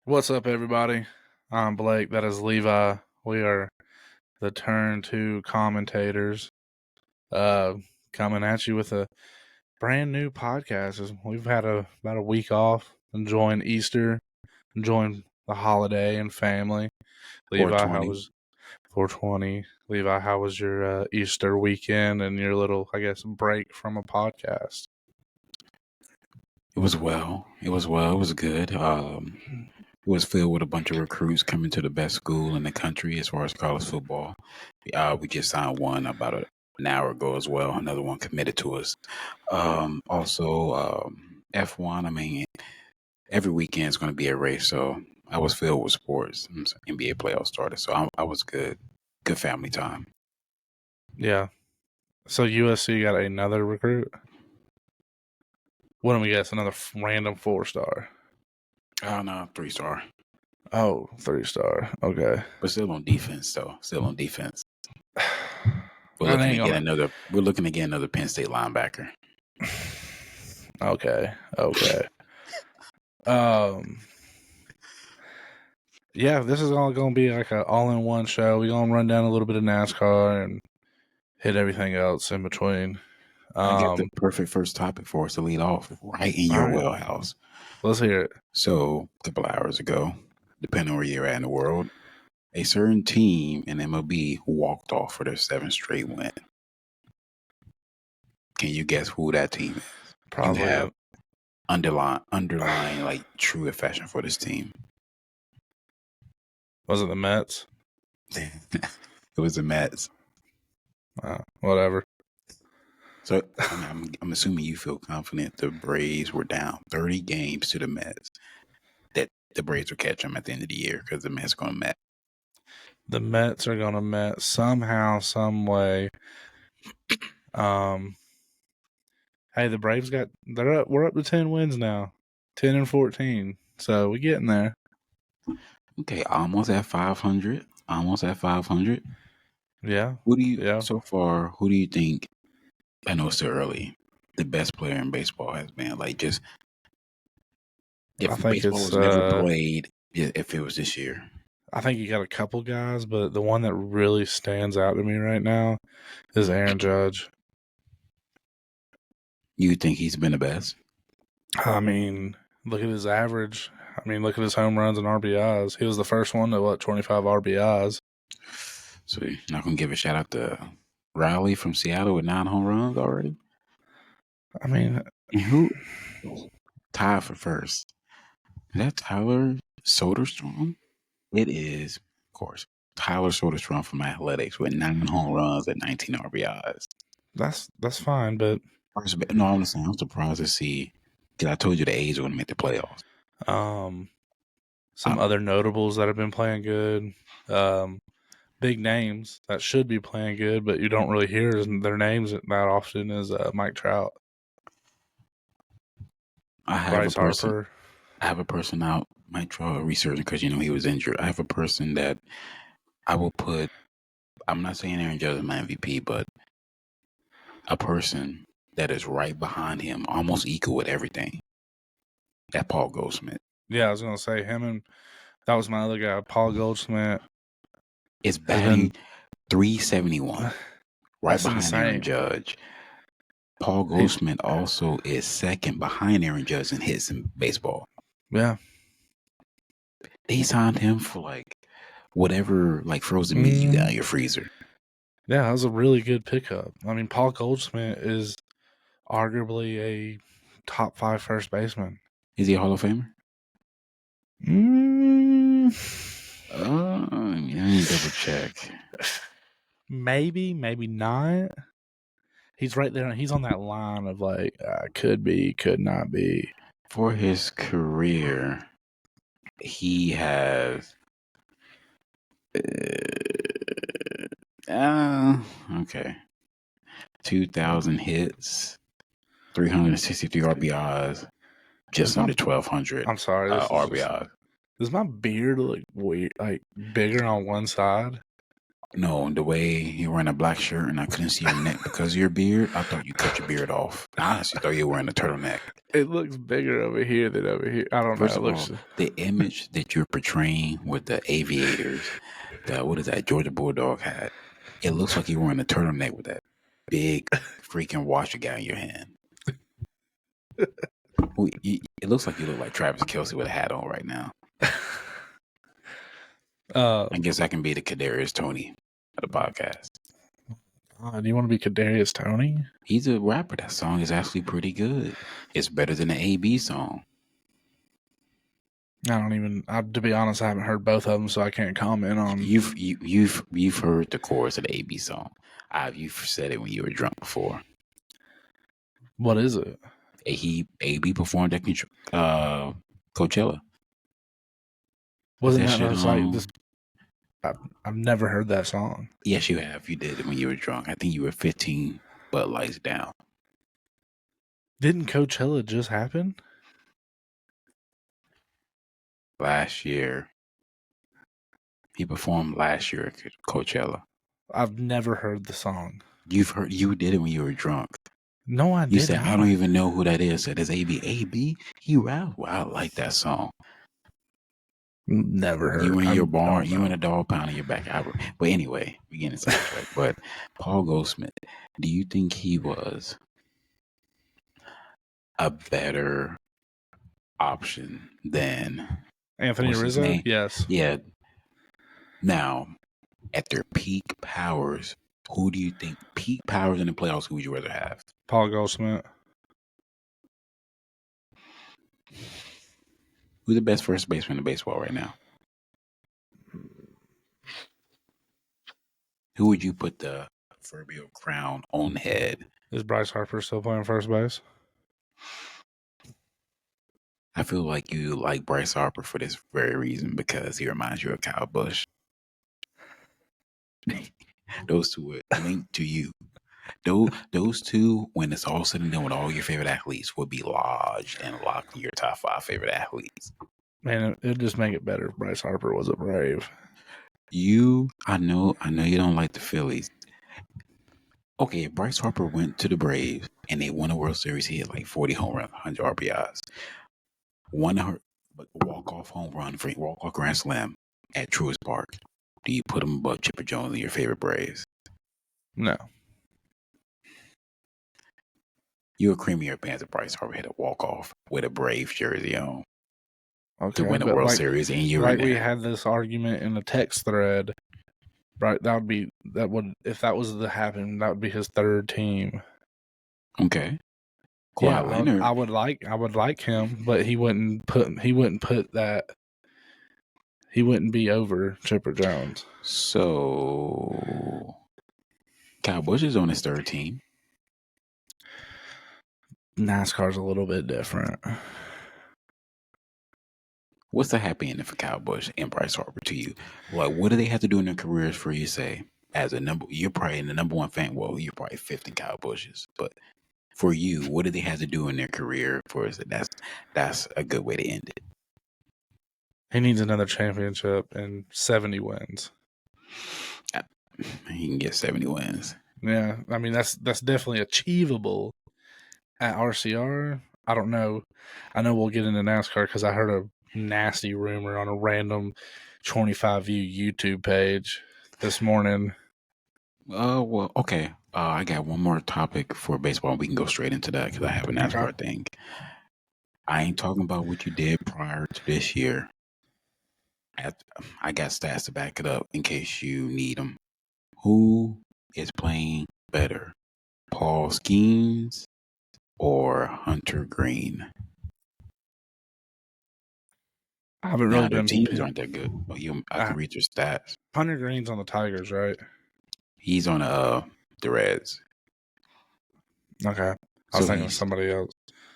What's up, everybody? I'm Blake. That is Levi. We are the Turn Two commentators, uh, coming at you with a brand new podcast. We've had about a week off, enjoying Easter, enjoying the holiday and family. Levi, how 420. was 420? Levi, how was your Easter weekend and your little, I guess, break from a podcast? It was well. It was good. It was filled with a bunch of recruits coming to the best school in the country as far as college football. We just signed one about an hour ago as well. Another one committed to us. F1. I mean, every weekend is going to be a race, so I was filled with sports. NBA playoffs started, so I was good. Good family time. Yeah. So USC got another recruit. What do we guess? Another random 4-star. Oh no, 3-star. Oh, 3-star. Okay. But still on defense, though. Still on defense. We're That looking to ain't get gonna. another. We're looking to get another Penn State linebacker. Okay. Um. Yeah, this is all gonna be like an all-in-one show. We're gonna run down a little bit of NASCAR and hit everything else in between. I got the Um. perfect first topic for us to lead off right in All your right. wheelhouse. Let's hear it. So, a couple hours ago, depending on where you're at in the world, a certain team in MLB walked off for their 7th straight win. Can you guess who that team is? You Probably. have underlying like true affection for this team. Was it the Mets? It was the Mets. Whatever. So I'm assuming you feel confident the Braves were down 30 games to the Mets. That the Braves will catch them at the end of the year because the Mets are going to Met. The Mets are gonna Met somehow, some way. Hey, the Braves we're up to 10 wins now. 10 and 14. So we're getting there. Okay, almost at 500. Almost at 500. Yeah. Who do you Yeah. so far? Who do you think? I know it's still early. The best player in baseball has been like just I if think baseball it's was never played, if it was this year. I think you got a couple guys, but the one that really stands out to me right now is Aaron Judge. You think he's been the best? I mean, look at his average. I mean, look at his home runs and RBIs. He was the first one to 25 RBIs. So you're not gonna give a shout out to Riley from Seattle with 9 home runs already? I mean, And who tied for first? Is that Tyler Soderstrom? It is, of course, Tyler Soderstrom from Athletics with 9 home runs and 19 RBIs. that's fine, but No, I'm saying I'm surprised to see because I told you the A's are going to make the playoffs. some other notables that have been playing good, big names that should be playing good, but you don't really hear their names that often is Mike Trout, Bryce Harper. I have a person out Mike Trout researching because he was injured. I have a person that I will put. I'm not saying Aaron Judge is my MVP, but a person that is right behind him, almost equal with everything. That Paul Goldschmidt. Yeah, I was gonna say him, and that was my other guy, Paul Goldschmidt. Is batting 371, right behind insane. Aaron Judge. Paul Goldschmidt also is second behind Aaron Judge in hits in baseball. Yeah. They signed him for like whatever like frozen meat you got in your freezer. Yeah, that was a really good pickup. I mean, Paul Goldschmidt is arguably a top 5 first baseman. Is he a Hall of Famer? I need to double check. Maybe not. He's right there. He's on that line of like, could be, could not be. For his career, he has. Okay. 2,000 hits, 363 RBIs, just under 1,200. I'm sorry. RBIs. Does my beard look weird, like bigger on one side? No, the way you're wearing a black shirt and I couldn't see your neck because of your beard, I thought you cut your beard off. I honestly thought you were wearing a turtleneck. It looks bigger over here than over here. I don't know. First It of all, looks. the image that you're portraying with the aviators, what is that Georgia Bulldog hat? It looks like you're wearing a turtleneck with that big freaking washer guy in your hand. It looks like you look like Travis Kelce with a hat on right now. I guess I can be the Kadarius Toney of the podcast. Do you want to be Kadarius Toney? He's a rapper. That song is actually pretty good. It's better than the AB song. I don't even. To be honest, I haven't heard both of them, so I can't comment on. You've heard the chorus of the AB song. You've said it when you were drunk before. What is it? AB performed at Coachella. Wasn't that like this? I've never heard that song. Yes, you have. You did it when you were drunk. I think you were 15, but lights down. Didn't Coachella just happen? Last year. He performed last year at Coachella. I've never heard the song. You did it when you were drunk. No, I didn't. You said, I don't even know who that is. Said, it's AB. AB? He raps. Wow, I like that song. Never heard. You in your barn, you in a dog pound in your back. But anyway, we getting sidetracked. But Paul Goldsmith, do you think he was a better option than Anthony Rizzo? Yes. Yeah. Now, at their peak powers, who do you think peak powers in the playoffs? Who would you rather have? Paul Goldsmith. Who's the best first baseman in baseball right now? Who would you put the proverbial crown on head? Is Bryce Harper still playing first base? I feel like you like Bryce Harper for this very reason, because he reminds you of Kyle Busch. Those two are linked to you. Those two, when it's all said and done with all your favorite athletes, would be lodged and locked in your top 5 favorite athletes. Man, it'd just make it better if Bryce Harper was a Brave. I know you don't like the Phillies. Okay, if Bryce Harper went to the Braves and they won a World Series, he had like 40 home runs, 100 RBIs. Walk-off home run, walk-off grand slam at Truist Park. Do you put him above Chipper Jones in your favorite Braves? No. You would cream your pants if Bryce Harper had a walk-off with a Braves jersey on. Okay, to win a World Series, and you we had this argument in a text thread. Right, if that was to happen, that would be his third team. Okay. Yeah, I would like him, but he wouldn't put that. He wouldn't be over Chipper Jones. So, Kyle Busch is on his third team. NASCAR's a little bit different. What's the happy ending for Kyle Busch and Bryce Harper to you? Like, what do they have to do in their careers for you to say, you're probably the number one fan, well, you're probably fifth in Kyle Busch's, but for you, what do they have to do in their career for us? That's a good way to end it. He needs another championship and 70 wins. He can get 70 wins. Yeah, I mean, that's definitely achievable at RCR. I don't know. I know we'll get into NASCAR because I heard a nasty rumor on a random 25 view YouTube page this morning. Well, okay. I got one more topic for baseball. We can go straight into that because I have a NASCAR thing. I ain't talking about what you did prior to this year. I got stats to back it up in case you need them. Who is playing better, Paul Skeens or Hunter Green? I haven't really their teams aren't that good. I can read your stats. Hunter Green's on the Tigers, right? He's on the Reds. Okay. I was thinking of somebody else.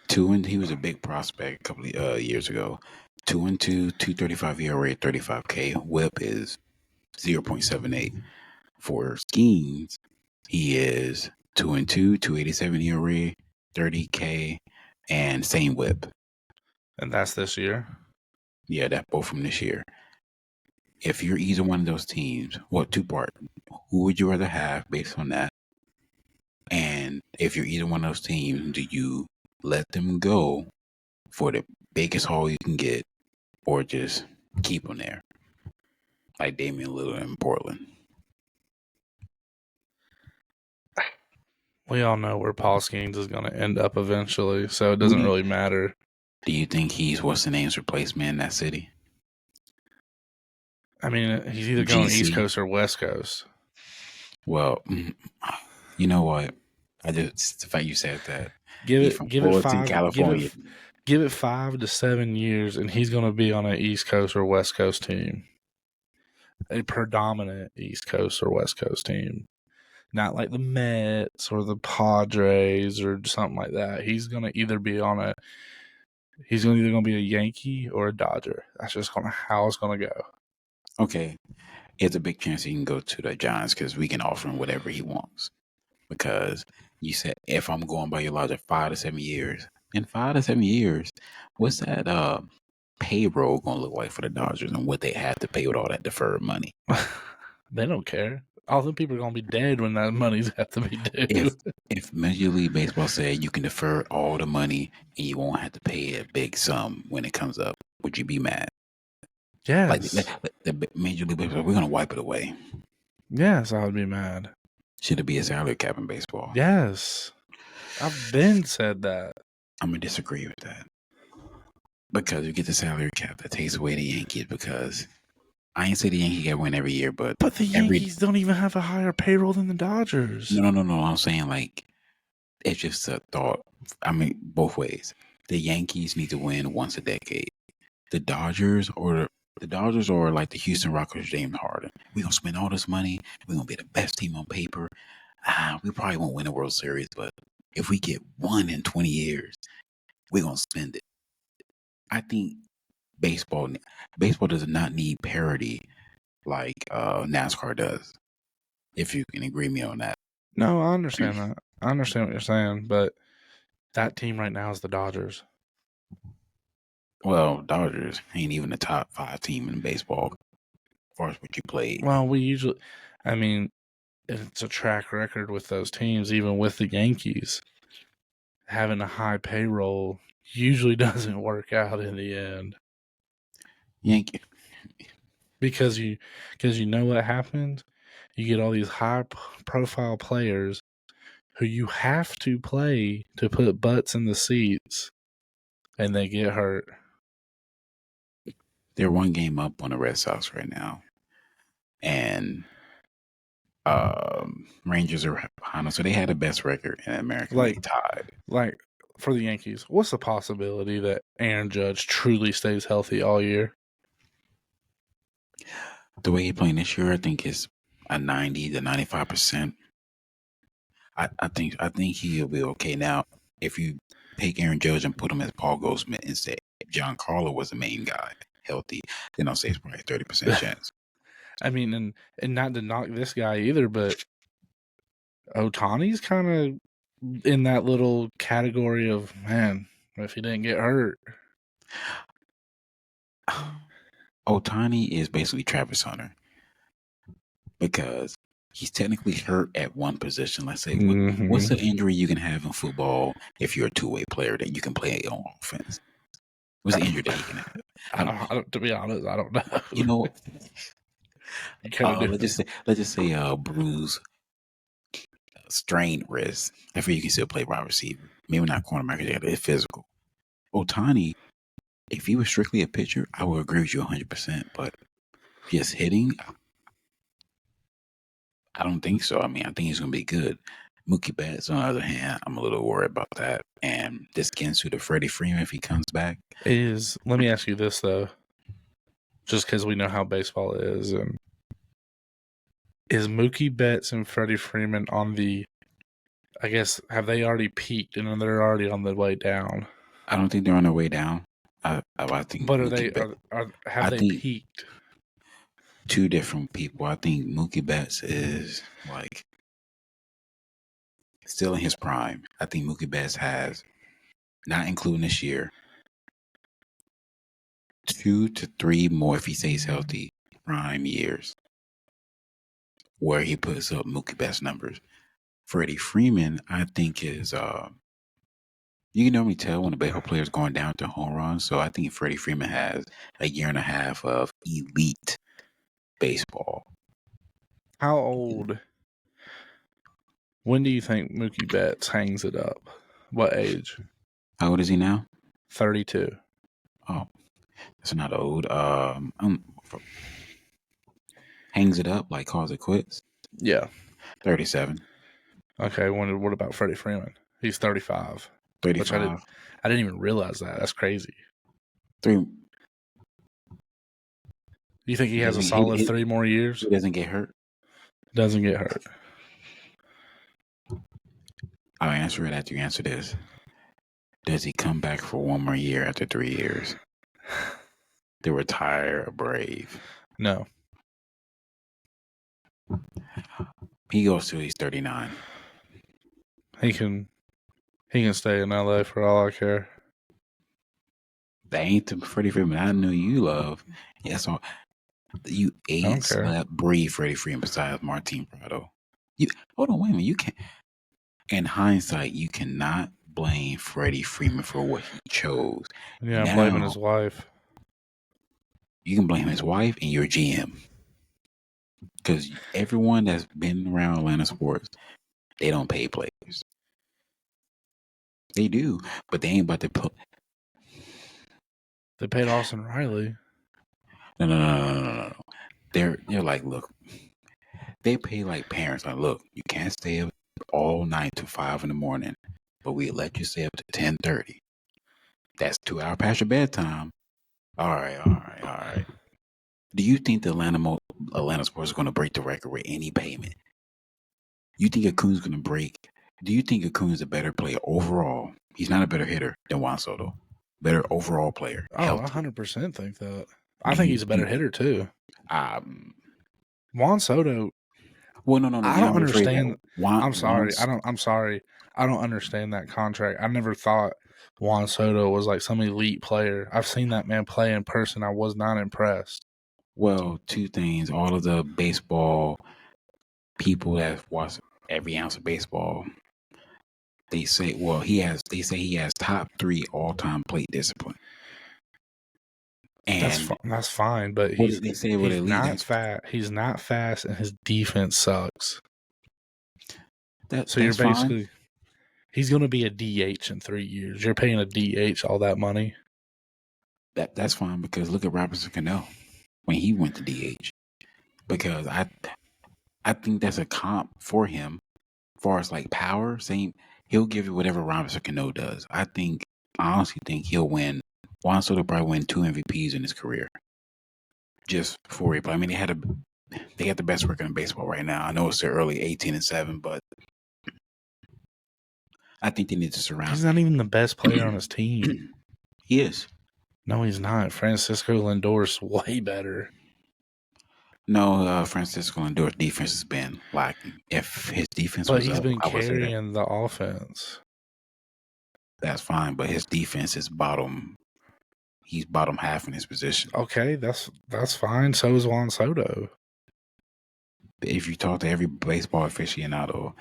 He was a big prospect a couple of years ago. 2-2, 235 ERA, 35K. WHIP is 0.78. For Skeens, he is 2-2, 287 ERA, 30K, and same WHIP. And that's this year? Yeah, that both from this year. if you're either one of those teams, what two-part? Who would you rather have based on that? And if you're either one of those teams, do you let them go for the biggest haul you can get, or just keep them there, like Damian Lillard in Portland? We all know where Paul Skeens is going to end up eventually, so it doesn't really matter. Do you think he's what's the name's replacement in that city? I mean, he's either going East Coast or West Coast. Well, you know what? The fact you said that. Give it 5 to 7 years, and he's going to be on an East Coast or West Coast team, a predominant East Coast or West Coast team, not like the Mets or the Padres or something like that. He's going to either be either going to be a Yankee or a Dodger. That's just how it's going to go. Okay, it's a big chance he can go to the Giants because we can offer him whatever he wants. Because you said if I'm going by your logic, 5 to 7 years. In 5 to 7 years, what's that payroll going to look like for the Dodgers and what they had to pay with all that deferred money? They don't care. All the people are going to be dead when that money's have to be due. If Major League Baseball said you can defer all the money and you won't have to pay a big sum when it comes up, would you be mad? Yes. Like the Major League Baseball, we're going to wipe it away. Yes, I would be mad. Should it be a salary cap in baseball? Yes. I've been said that. I'm going to disagree with that. Because you get the salary cap that takes away the Yankees because I ain't say the Yankees got win every year, but the Yankees don't even have a higher payroll than the Dodgers. No. I'm saying like it's just a thought. I mean, both ways. The Yankees need to win once a decade. The Dodgers or like the Houston Rockets, James Harden. We're gonna spend all this money. We're gonna be the best team on paper. We probably won't win a World Series, but if we get one in 20 years, we're gonna spend it. I think baseball does not need parity like NASCAR does. If you can agree with me on that. No, I understand that. I understand what you're saying, but that team right now is the Dodgers. Well, Dodgers ain't even the top 5 team in baseball as far as what you played. Well, it's a track record with those teams, even with the Yankees. Having a high payroll usually doesn't work out in the end. Because you know what happens? You get all these high-profile players who you have to play to put butts in the seats, and they get hurt. They're one game up on the Red Sox right now, and Rangers are behind them, so they had the best record in America. They tied. Like for the Yankees, what's the possibility that Aaron Judge truly stays healthy all year? The way he's playing this year, I think is a 90 to 95%. I think he'll be okay. Now, if you take Aaron Judge and put him as Paul Goldschmidt and say Giancarlo was the main guy healthy, then I'll say it's probably 30% chance. I mean, and not to knock this guy either, but Ohtani's kind of in that little category of, man, if he didn't get hurt. Ohtani is basically Travis Hunter because he's technically hurt at one position. Let's say, what's the injury you can have in football if you're a two-way player that you can play on offense? What's the injury that you can have? To be honest, I don't know. You know, let's just say bruise, strained wrist. I feel you can still play wide receiver. Maybe not cornerback. It's physical. Ohtani, if he was strictly a pitcher, I would agree with you 100%. But just hitting, I don't think so. I mean, I think he's going to be good. Mookie Betts, on the other hand, I'm a little worried about that. And this gets to Freddie Freeman if he comes back. Let me ask you this, though. Just because we know how baseball is. And is Mookie Betts and Freddie Freeman on the, I guess, have they already peaked and they're already on the way down? I don't think they're on their way down. I think. But have they peaked? Two different people. I think Mookie Betts is like still in his prime. I think Mookie Betts has, not including this year, 2 to 3 more if he stays healthy prime years where he puts up Mookie Betts numbers. Freddie Freeman, I think, is you can normally tell when a baseball player is going down to home runs. So I think Freddie Freeman has a year and a half of elite baseball. How old? When do you think Mookie Betts hangs it up? What age? How old is he now? 32. Oh, that's not old. Hangs it up, like calls it quits. Yeah. 37. Okay. What about Freddie Freeman? He's 35. 35. Which I didn't even realize that. That's crazy. Three. You think he has a solid 3 more years? He doesn't get hurt. Doesn't get hurt. I'll answer it after you answer this. Does he come back for one more year after 3 years? To retire a Brave? No. He goes till he's 39. He can stay in LA for all I care. That ain't the Freddie Freeman I know you love. Yes, all you ate, slept, breathe Freddie Freeman besides Martin Prado. Hold on, wait a minute. You can't. In hindsight, you cannot blame Freddie Freeman for what he chose. Yeah, I'm blaming his wife. You can blame his wife and your GM. Because everyone that's been around Atlanta sports, they don't pay players. They do, but they ain't about to put. They paid Austin Riley. No. They're like, look, they pay like parents. Like, look, you can't stay up all night to 5 a.m, but we let you stay up to 10:30. That's 2 hours past your bedtime. All right. Do you think the Atlanta Sports is going to break the record with any payment? You think Acuna's going to break? Do you think Acuna's a better player overall? He's not a better hitter than Juan Soto. Better overall player. Oh, I 100% think that. I think he's a better hitter too. Juan Soto. Well, no. I don't understand. I'm sorry. I don't understand that contract. I never thought Juan Soto was like some elite player. I've seen that man play in person. I was not impressed. Well, two things. All of the baseball people that watch every ounce of baseball, they say he has top 3 all-time plate discipline. And that's fine, but he's not fast. He's not fast, and his defense sucks. So you're basically, he's going to be a DH in 3 years. You're paying a DH all that money. That's fine, because look at Robinson Cano when he went to DH. Because I think that's a comp for him, as far as like power. He'll give you whatever Robinson Cano does. I honestly think he'll win. Juan Soto probably win 2 MVPs in his career. Just for it. But I mean, they got the best record in baseball right now. I know it's their early 18-7, but I think they need to surround. He's not even the best player on his team. He is. No, he's not. Francisco Lindor's way better. No, Francisco Lindor's defense has been lacking. If his defense was he's up, been carrying the offense. That's fine, but his defense is bottom. He's bottom half in his position. Okay, that's fine. So is Juan Soto. If you talk to every baseball aficionado,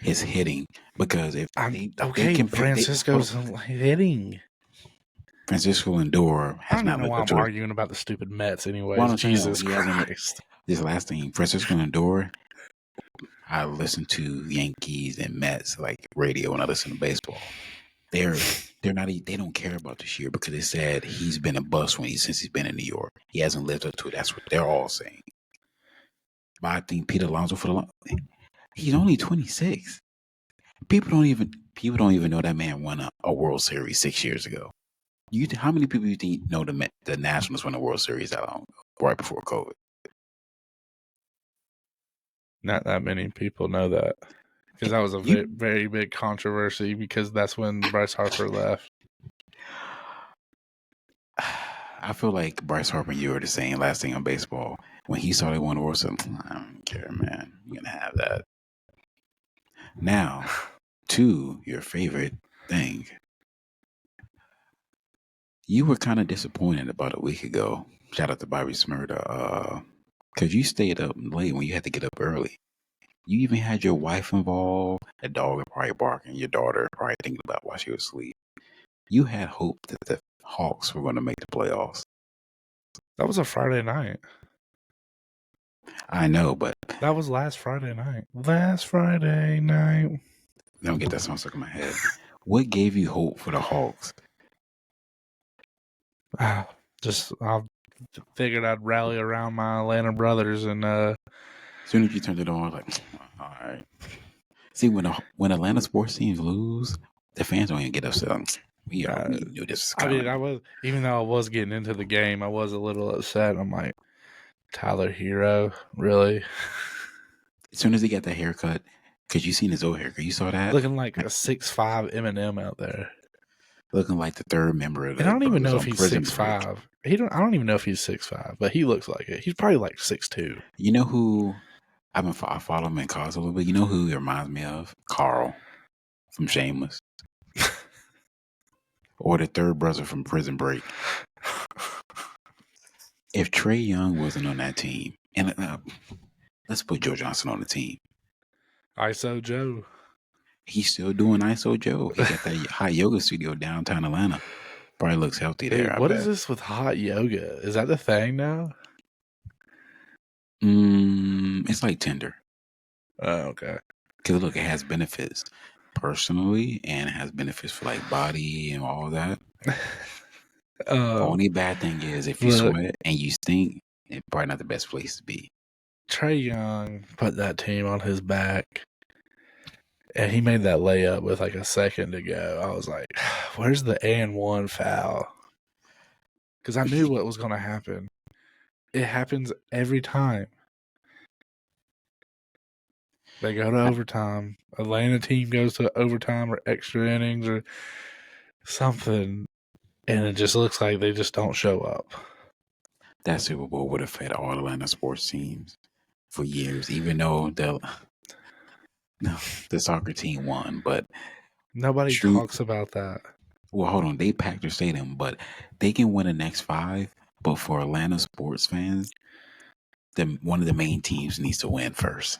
his hitting, because Francisco's hitting. Francisco Lindor has not. I don't know why I'm arguing about the stupid Mets anyways. Jesus Christ. This last thing, Francisco Lindor, I listen to Yankees and Mets like radio when I listen to baseball. They're not. They don't care about this year because they said he's been a bust since he's been in New York. He hasn't lived up to it. That's what they're all saying. But I think Pete Alonso he's only 26. People don't even know that man won a World Series 6 years ago. How many people you think know the Nationals won a World Series that long ago, right before COVID? Not that many people know that. Because that was a very, very big controversy because that's when Bryce Harper left. I feel like Bryce Harper and you were the same last thing on baseball. When he saw they won the World Series, I don't care, man. You're going to have that. Now, to your favorite thing. You were kind of disappointed about a week ago. Shout out to Bobby Smurda. Because you stayed up late when you had to get up early. You even had your wife involved. A dog probably barking. Your daughter probably thinking about while she was asleep. You had hope that the Hawks were going to make the playoffs. That was a Friday night. I know, but That was last Friday night. Last Friday night. don't get that song stuck in my head. What gave you hope for the Hawks? Just I figured I'd rally around my Atlanta brothers and As soon as you turned it on, I was like, all right. See, when Atlanta sports teams lose, the fans don't even get upset. We knew this was coming. I was, even though I was getting into the game, I was a little upset. I'm like, Tyler Hero, really? As soon as he got that haircut, because you seen his old haircut, you saw that? Looking like a 6'5" Eminem out there. Looking like the third member of the And I don't even know if Brothers he's on Prison Break. 6'5". I don't even know if he's 6'5", but he looks like it. He's probably like 6'2". You know who I follow him in college a little bit. You know who he reminds me of? Carl from Shameless. Or the third brother from Prison Break. If Trae Young wasn't on that team, and let's put Joe Johnson on the team. ISO Joe. He's still doing ISO Joe. He got that hot yoga studio downtown Atlanta. Probably looks healthy there. Dude, what is this with hot yoga? Is that the thing now? It's like Tinder. Oh, okay. Because look, it has benefits personally and it has benefits for like body and all that. The only bad thing is if you sweat and you stink, it's probably not the best place to be. Trae Young put that team on his back, and he made that layup with like a second to go. I was like, where's the and one foul? Because I knew what was going to happen. It happens every time. They go to overtime. Atlanta team goes to overtime or extra innings or something, and it just looks like they just don't show up. That Super Bowl would have fed all Atlanta sports teams for years, even though the soccer team won. But nobody talks about that. Well, hold on. They packed their stadium, but they can win the next 5. But for Atlanta sports fans, one of the main teams needs to win first.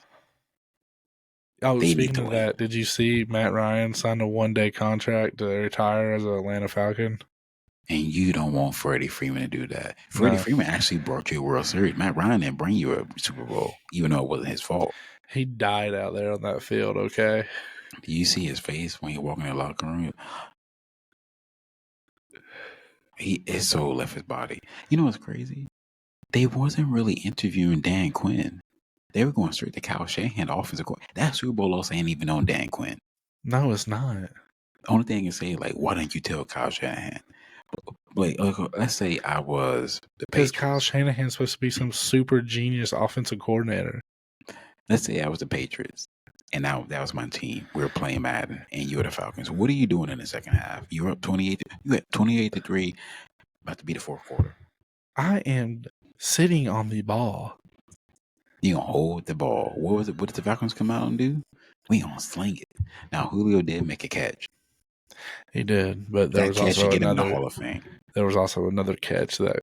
Oh, speaking of that, did you see Matt Ryan signed a 1-day contract to retire as an Atlanta Falcon? And you don't want Freddie Freeman to do that. Freddie Freeman actually brought you a World Series. Matt Ryan didn't bring you a Super Bowl, even though it wasn't his fault. He died out there on that field, okay? Do you see his face when he walked in the locker room? His soul left his body. You know what's crazy? They wasn't really interviewing Dan Quinn. They were going straight to Kyle Shanahan, the offensive coordinator. That Super Bowl loss ain't even on Dan Quinn. No, it's not. Only thing I can say, like, why didn't you tell Kyle Shanahan? But let's say I was the Patriots. Because Kyle Shanahan's supposed to be some super genius offensive coordinator. Let's say I was the Patriots, and that was my team. We were playing Madden, and you were the Falcons. What are you doing in the second half? You were up 28. You had 28-3, about to be the fourth quarter. I am sitting on the ball. You gonna hold the ball. What was it? What did the Falcons come out and do? We gonna sling it. Now Julio did make a catch. He did, but there was also get him in the Hall of Fame. There was also another catch that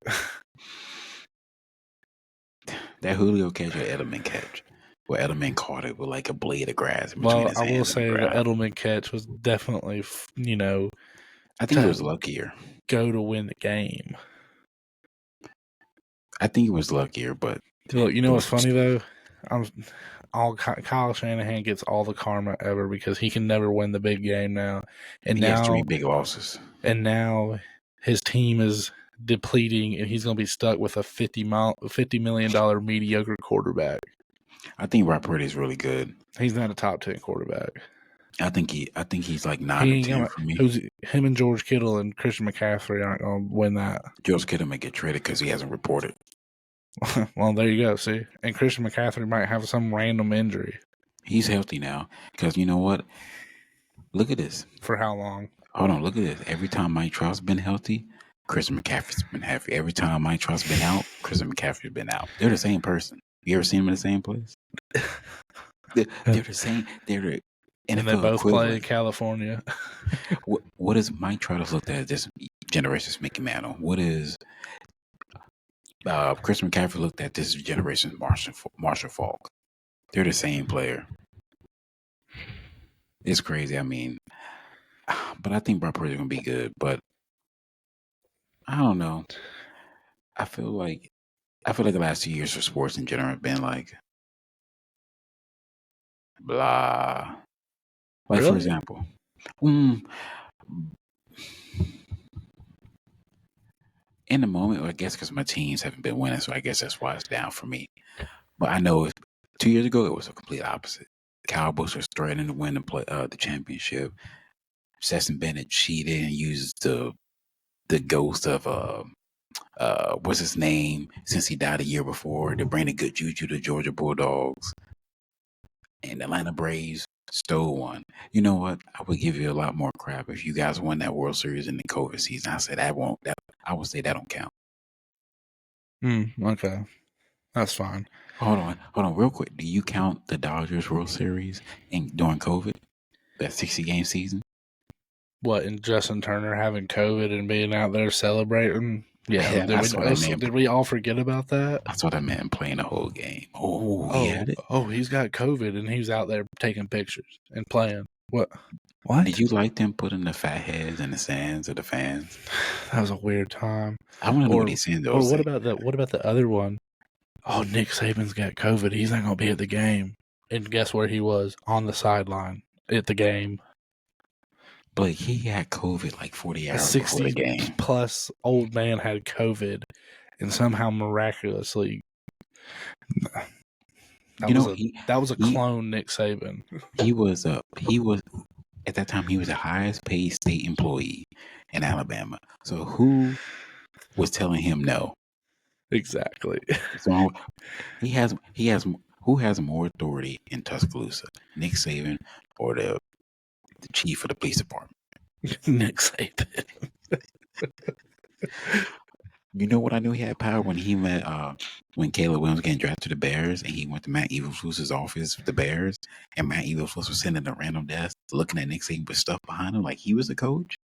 Julio catch or Edelman catch. Well, Edelman caught it with like a blade of grass. Well, I will say the Edelman catch was definitely, I think it was luckier. Go to win the game. I think it was luckier, but look, you know what's funny though? Kyle Shanahan gets all the karma ever because he can never win the big game now, and he has 3 big losses. And now his team is depleting, and he's going to be stuck with a $50 million mediocre quarterback. I think Brock Purdy is really good. He's not a top 10 quarterback. I think he's like 9 or 10 for me. Him and George Kittle and Christian McCaffrey aren't going to win that. George Kittle may get traded because he hasn't reported. Well, there you go. See, and Christian McCaffrey might have some random injury. He's healthy now because you know what? Look at this. For how long? Hold on. Look at this. Every time Mike Trout's been healthy, Christian McCaffrey's been healthy. Every time Mike Trout's been out, Christian McCaffrey's been out. They're the same person. You ever seen them in the same place? They're the same. They're the NFL and they both equivalent. play in California. What is Mike Trout looked at this generation's Mickey Mantle? What is Chris McCaffrey looked at this generation's Marshall Falk. They're the same player. It's crazy. I mean, but I think Brock Purdy's gonna be good. But I don't know. I feel like the last 2 years for sports in general have been like blah. Like for Really? example, mm, in the moment, I guess because my teams haven't been winning, so I guess that's why it's down for me. But I know 2 years ago it was a complete opposite. The Cowboys were threatening to win the championship. Stetson Bennett cheated and used the ghost of what's his name since he died a year before to bring the good juju to Georgia Bulldogs, and the Atlanta Braves stole one. You know what? I would give you a lot more crap if you guys won that World Series in the COVID season. I said that won't. I would say that don't count. Okay. That's fine. Hold on, real quick. Do you count the Dodgers World Series during COVID, that 60-game season? What, and Justin Turner having COVID and being out there celebrating? Yeah, That's what I meant. did we all forget about that? That's what I meant. Playing the whole game. Oh, he had it. Oh, he's got COVID and he's out there taking pictures and playing. What? Did you like them putting the fat heads in the sands of the fans? That was a weird time. I want to know what he's saying. Or what about the other one? Oh, Nick Saban's got COVID. He's not gonna be at the game. And guess where he was? On the sideline at the game. But he had COVID like 40 hours before the game. 60-plus old man had COVID, and somehow miraculously, that was a clone Nick Saban. He was at that time he was the highest paid state employee in Alabama. So who was telling him no? Exactly. So who has more authority in Tuscaloosa, Nick Saban or the chief of the police department? Nick Saban. You know what? I knew he had power when he met when Caleb Williams getting drafted to the Bears, and he went to Matt Eberflus's office with the Bears, and Matt Eberflus was sitting at a random desk looking at Nick Saban with stuff behind him like he was the coach.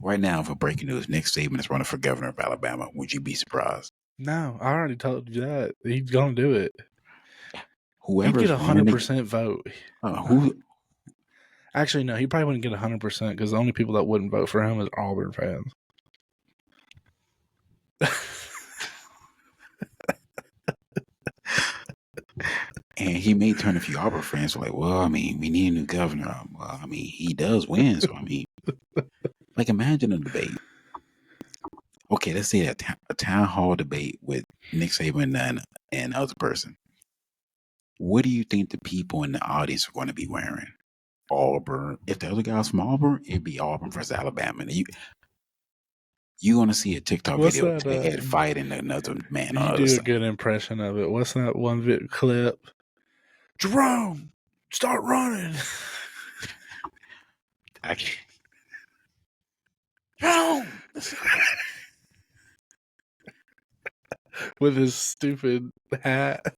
Right now, for breaking news, Nick Saban is running for governor of Alabama. Would you be surprised? No, I already told you that. He's gonna do it. Whoever he'd get 100% vote. Who? Actually, no, he probably wouldn't get 100% because the only people that wouldn't vote for him is Auburn fans. And he may turn a few Auburn fans like, well, I mean, we need a new governor. Well, I mean, he does win, so I mean, like, imagine a debate. Okay, let's say a town hall debate with Nick Saban and other person. What do you think the people in the audience are going to be wearing? Auburn. If the other guy's from Auburn, it'd be Auburn versus Alabama. And you're going to see a TikTok video of Ted fighting another man on the other side. You do a good impression of it. What's that one clip? Jerome, start running. I can't. Jerome! With his stupid hat.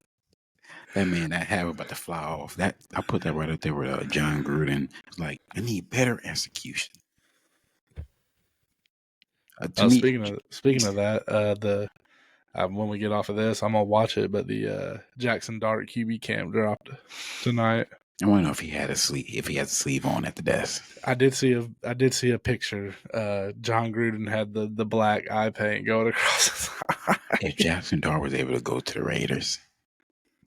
That hat was about to fly off. I put that right up there with John Gruden. It's like, I need better execution. Speaking of that, when we get off of this, I'm gonna watch it. But the Jackson Dart QB camp dropped tonight. I want to know if he had a sleeve on at the desk. I did see a picture. John Gruden had the black eye paint going across his eye. If Jackson Dart was able to go to the Raiders,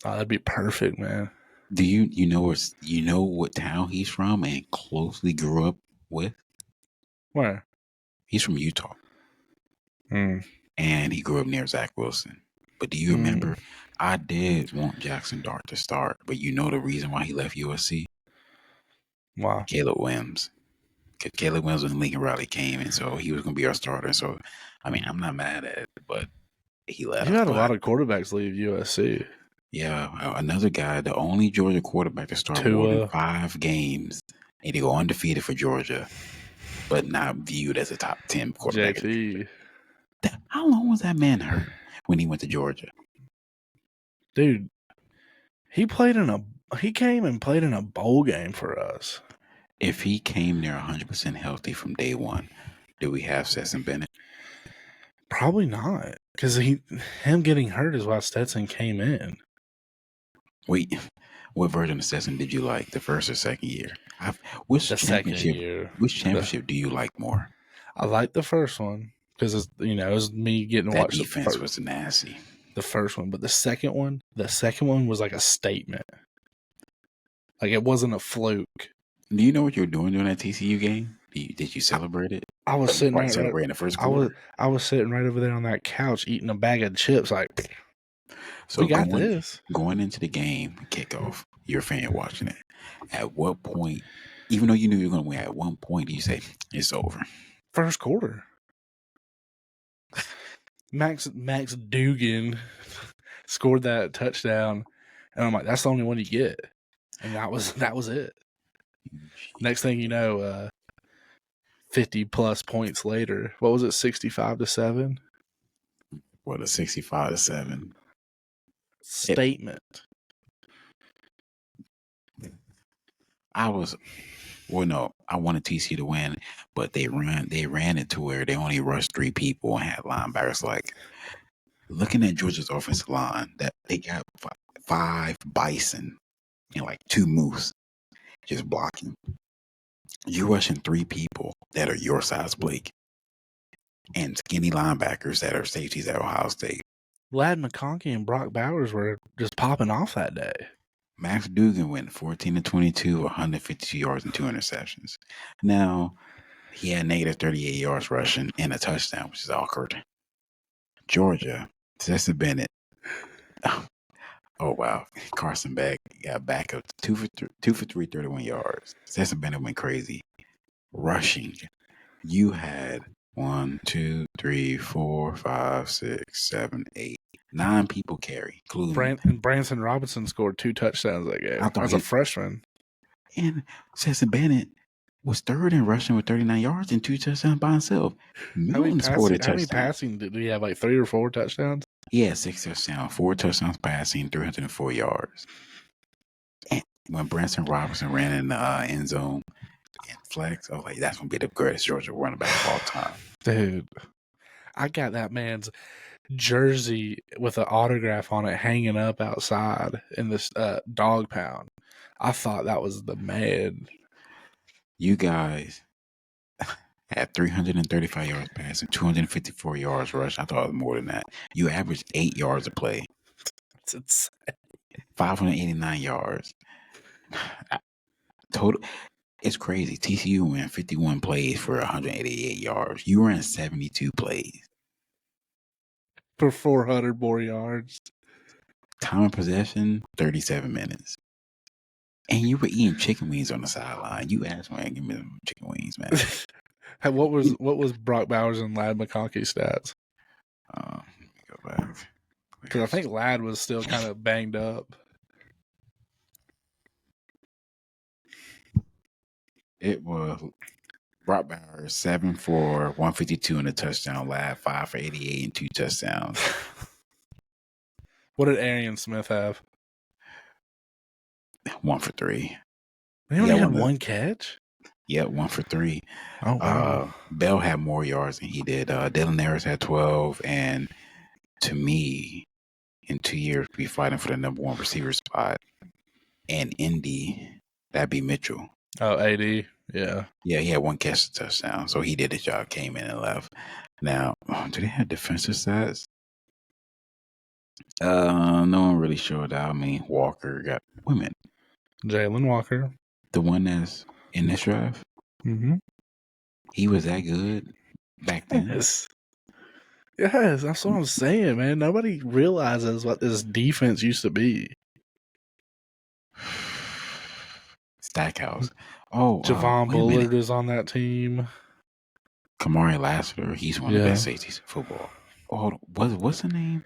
oh, that'd be perfect, man. Do you know what town he's from and closely grew up with? Where? He's from Utah. And he grew up near Zach Wilson. But do you remember, I did want Jackson Dart to start, but you know the reason why he left USC? Wow. Caleb Williams. Caleb Williams when Lincoln Riley came, and so he was going to be our starter. So, I mean, I'm not mad at it, but he left. You had a lot of quarterbacks leave USC. Yeah, another guy, the only Georgia quarterback to start more than 5 games and to go undefeated for Georgia, but not viewed as a top 10 quarterback. JT. How long was that man hurt when he went to Georgia? Dude, he came and played in a bowl game for us. If he came there 100% healthy from day one, do we have Stetson Bennett? Probably not, because him getting hurt is why Stetson came in. Wait, what version of Stetson did you like, the first or second year? Which The second championship? year, Which championship do you like more? I like the first one because it was me getting to That watch defense was nasty. the first one, but the second one was like a statement. Like it wasn't a fluke. Do you know what you were doing during that TCU game? Did you celebrate it? I was sitting Right, there, celebrating the first quarter. I was sitting right over there on that couch eating a bag of chips. Like, So we got this. Going into the game kickoff, you're a fan watching it. At what point, even though you knew you were going to win, at one point do you say it's over? First quarter. Max Dugan scored that touchdown, and I'm like, that's the only one you get, and that was it. Next thing you know, 50 plus points later, what was it, 65-7? What, a 65-7 statement? I wanted TC to win, but they ran it to where they only rushed 3 people and had linebackers. Like, looking at Georgia's offensive line, that they got 5 bison and like 2 moose just blocking. You rushing 3 people that are your size, Blake, and skinny linebackers that are safeties at Ohio State. Ladd McConkey and Brock Bowers were just popping off that day. Max Dugan went 14-22, 152 yards and 2 interceptions. Now, he had negative 38 yards rushing and a touchdown, which is awkward. Georgia, Cesar Bennett. Oh, wow. Carson Beck got back up to 2 for 3, 31 yards. Cesar Bennett went crazy. Rushing, you had 1, 2, 3, 4, 5, 6, 7, 8, 9 people carry, including Branson Robinson scored 2 touchdowns that game as a freshman. And Cesar Bennett was third in rushing with 39 yards and 2 touchdowns by himself. How many passing did he have? Like 3 or 4 touchdowns? Yeah, 6 touchdowns, 4 touchdowns passing, 304 yards. And when Branson Robinson ran in the end zone and flex, I was like, that's going to be the greatest Georgia running back of all time. Dude, I got that man's jersey with an autograph on it hanging up outside in this dog pound. I thought that was the man. You guys had 335 yards passing, 254 yards rush. I thought it was more than that. You averaged 8 yards a play. It's insane. 589 yards. Total. It's crazy. TCU ran 51 plays for 188 yards. You ran 72 plays for 400 more yards. Time of possession, 37 minutes. And you were eating chicken wings on the sideline. You asked, man, give me some chicken wings, man. What was Brock Bowers and Ladd McConkey's stats? Let me go back. Because I think Ladd was still kind of banged up. It was Brock Bowers 7 for 152 and a touchdown. Ladd 5 for 88 and 2 touchdowns. What did Arian Smith have? 1 for 3. He only had 1 catch? Yeah, 1 for 3. Oh, wow. Bell had more yards than he did. Dylan Harris had 12. And to me, in 2 years, be fighting for the number 1 receiver spot. And Indy, that'd be Mitchell. Oh, AD, yeah. Yeah, he had 1 catch, touchdown. So he did his job, came in and left. Now, do they have defensive stats? No one really showed out. I mean, Walker got women. Jalen Walker. The one that's in this draft? Mm-hmm. He was that good back then? Yes, that's what I'm saying, man. Nobody realizes what this defense used to be. Stackhouse. Oh, Javon Bullard is on that team. Kamari Lassiter, he's one of the best safeties in football. Oh, what's the name?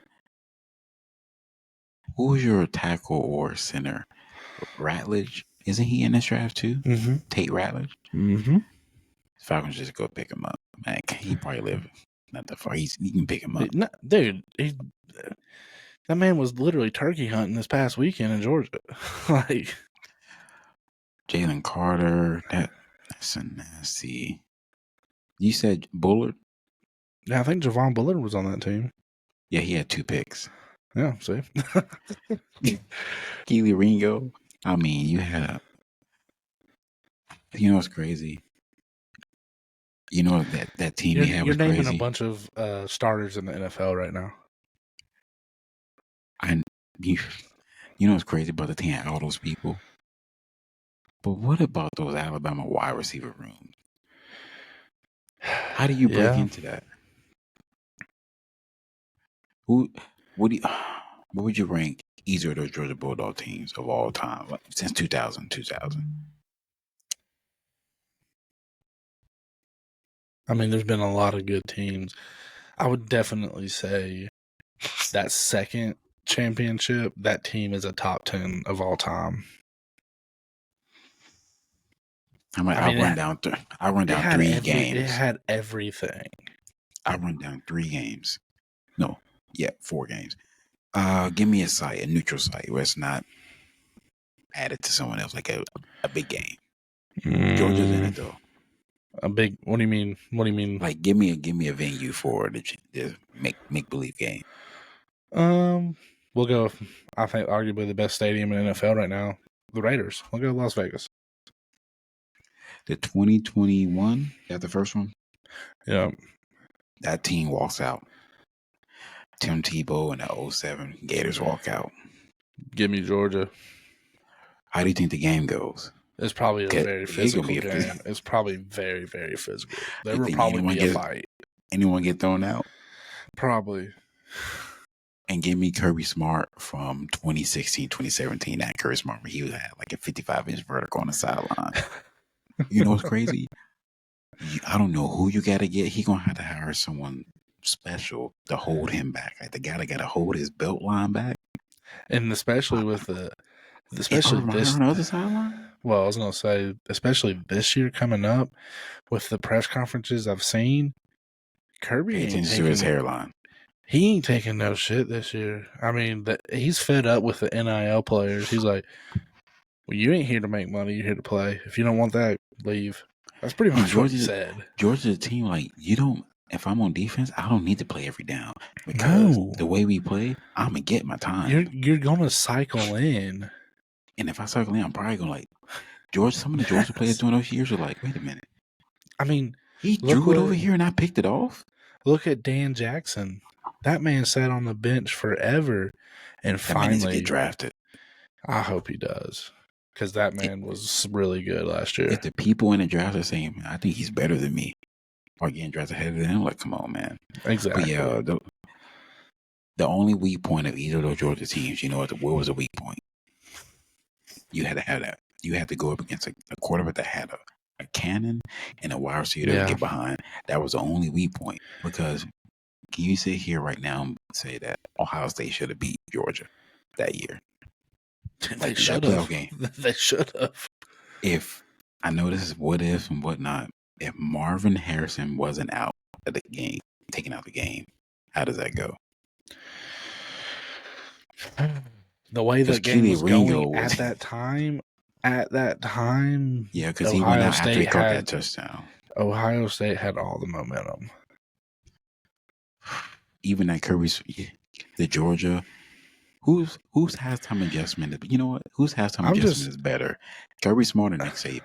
Who was your tackle or center? Ratledge? Isn't he in this draft too? Mm-hmm. Tate Ratledge? Mm-hmm. Falcons just go pick him up. Man, he probably live not that far. You can pick him up. No, dude, that man was literally turkey hunting this past weekend in Georgia. Like Jalen Carter, that's a nasty. You said Bullard? Yeah, I think Javon Bullard was on that team. Yeah, he had 2 picks. Yeah, see? Keely Ringo. I mean, you had a. You know what's crazy? You know that team you had You're was naming a crazy. bunch of starters in the NFL right now. I you, you know what's crazy about the team? All those people. But what about those Alabama wide receiver rooms? How do you break Yeah. into that? Who? What do you? What would you rank either of those Georgia Bulldog teams of all time, like, since 2000? I mean, there's been a lot of good teams. I would definitely say that second championship, that team is a top 10 of all time. I mean, I mean, I run down 3 games. It had everything. I run down 3 games. No, yeah, 4 games. Give me a neutral site where it's not added to someone else, like a big game. Georgia's in it though. A big. What do you mean? What do you mean? Like, give me a venue for the make believe game. We'll go. I think arguably the best stadium in NFL right now, the Raiders. We'll go Las Vegas. The 2021, that the first one. Yeah. That team walks out. Tim Tebow and the 07 Gators walk out. Give me Georgia. How do you think the game goes? It's probably a very physical game. It's probably very, very physical. There will probably be a fight. Anyone get thrown out? Probably. And give me Kirby Smart from 2016, 2017. That Kirby Smart, he had like a 55-inch vertical on the sideline. You know what's crazy? I don't know who you got to get. He going to hire someone special to hold him back. Like the guy that got to hold his belt line back. And especially with especially this on the other sideline. Well, I was gonna say, especially this year coming up with the press conferences I've seen, Kirby Pay ain't attention taking to his hairline. He ain't taking no shit this year. I mean, he's fed up with the NIL players. He's like, "Well, you ain't here to make money. You're here to play. If you don't want that, leave." That's pretty much what he said. Georgia's a team like you don't. If I'm on defense, I don't need to play every down because the way we play, I'm gonna get my time. You're gonna cycle in, and if I cycle in, I'm probably gonna like George. Some of the Georgia players during those years are like, wait a minute. I mean, he drew it over here and I picked it off. Look at Dan Jackson. That man sat on the bench forever, and finally get drafted. I hope he does, because that man was really good last year. If the people in the draft are saying, I think he's better than me, or getting drafted ahead of him, like, come on, man. Exactly. But yeah, the only weak point of either of those Georgia teams, you know what was a weak point? You had to have that. You had to go up against a quarterback that had a cannon and a wide receiver to get behind. That was the only weak point. Because can you sit here right now and say that Ohio State should have beat Georgia that year? They should have. They should have. If I know this is what if and whatnot, if Marvin Harrison wasn't out of the game, taking out the game, how does that go? The way the game was going at that time, yeah, because he went out after he caught that touchdown. Ohio State had all the momentum. Even at Kirby's, the Georgia, whose halftime adjustment? You know what? Whose halftime adjustment is better? Kirby Smart or Nick Saban?